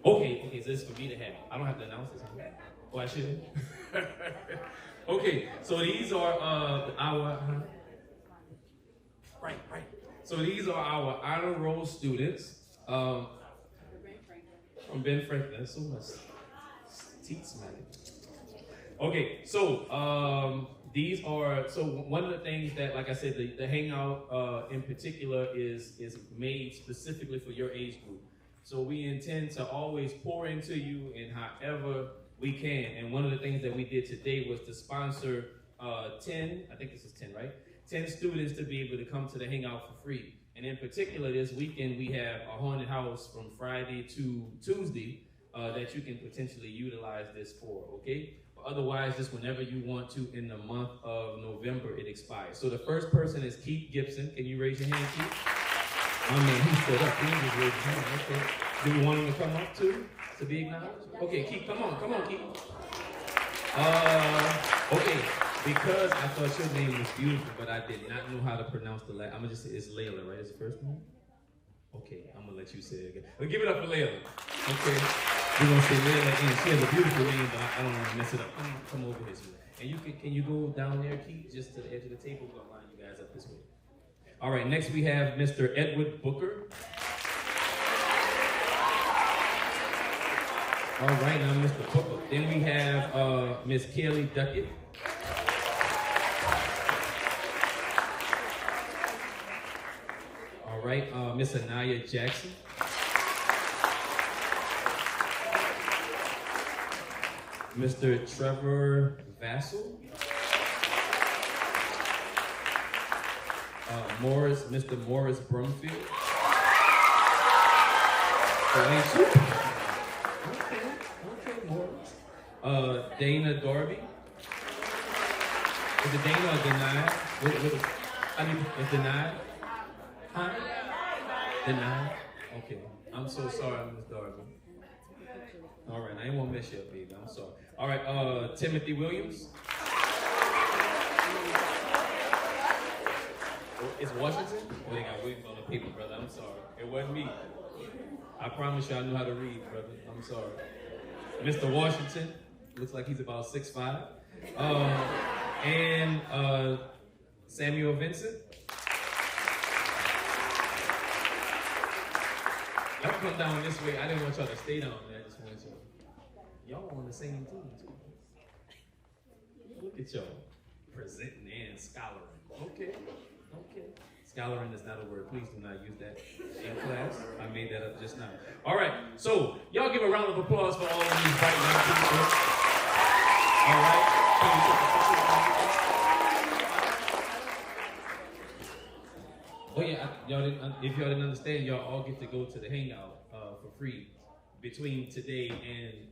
Okay, so this is for me to have. I don't have to announce this. Oh, I should? Okay, so these are our... Right. So these are our honor roll students from Ben Franklin. That's so much teeth smelling. Okay, so these are, so one of the things that, like I said, the hangout in particular is made specifically for your age group. So we intend to always pour into you in however we can. And one of the things that we did today was to sponsor 10, I think this is 10, right? 10 students to be able to come to the hangout for free. And in particular, this weekend, we have a haunted house from Friday to Tuesday that you can potentially utilize this for, okay? But otherwise, just whenever you want to in the month of November, it expires. So the first person is Keith Gibson. Can you raise your hand, Keith? Oh man, he stood up. He just raised his hand. Okay. Do we want him to come up too, to be acknowledged? Okay, Keith, come on, Keith. Okay. Because I thought your name was beautiful, but I did not know how to pronounce the last. I'm gonna just say it's Layla, right? Is the first name? Okay, I'm gonna let you say it again. But give it up for Layla. Okay, we're gonna say Layla again. She has a beautiful name, but I don't want to mess it up. Come over here, and you can you go down there, Keith, just to the edge of the table? We're gonna line you guys up this way. All right, next we have Mr. Edward Booker. All right, now Mr. Booker. Then we have Miss Kelly Duckett. All right, Miss Anaya Jackson. Mr. Trevor Vassell. Mr. Morris Brumfield. Okay, Morris. Dana Darby. Is it Dana or denied? It's denied? Huh? Denied? Okay. I'm so sorry, Ms. Darby. All right, I ain't want to mess you up, baby. I'm sorry. All right, Timothy Williams. It's Washington? Oh, they got Williams on the paper, brother. I'm sorry. It wasn't me. I promise you I know how to read, brother. I'm sorry. Mr. Washington. Looks like he's about 6'5". And Samuel Vincent. Y'all come down this way. I didn't want y'all to stay down there. I just wanted y'all on the same team, too. Look at y'all. Presenting and scholaring. Okay. Scholaring is not a word. Please do not use that in class. I made that up just now. All right. So, y'all give a round of applause for all of these bright young people. All right. Oh yeah, if y'all didn't understand, y'all all get to go to the hangout for free between today and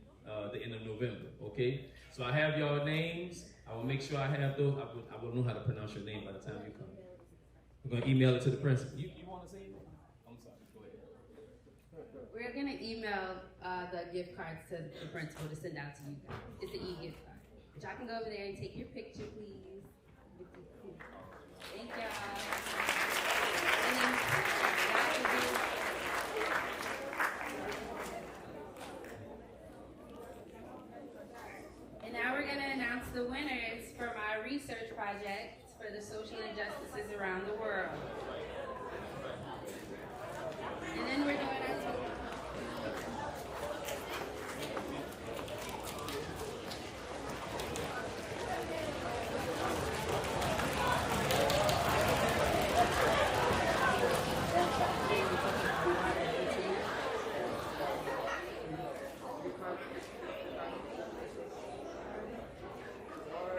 the end of November, okay? So I have y'all names. I will make sure I have those. I will know how to pronounce your name by the time you come. We're gonna email it to the principal. You want to say anything? I'm sorry, go ahead. We're gonna email the gift cards to the principal to send out to you guys. It's an e-gift card. But y'all can go over there and take your picture, please. Thank y'all. And then y'all can do. And now we're going to announce the winners for my research project for the social injustices around the world. And then we're doing our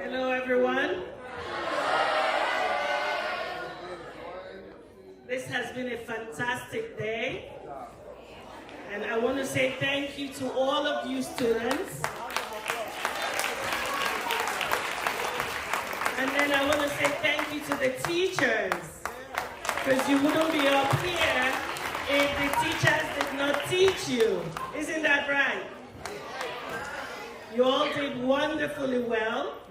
Hello, everyone. This has been a fantastic day. And I want to say thank you to all of you students. And then I want to say thank you to the teachers. Because you wouldn't be up here if the teachers did not teach you. Isn't that right? You all did wonderfully well.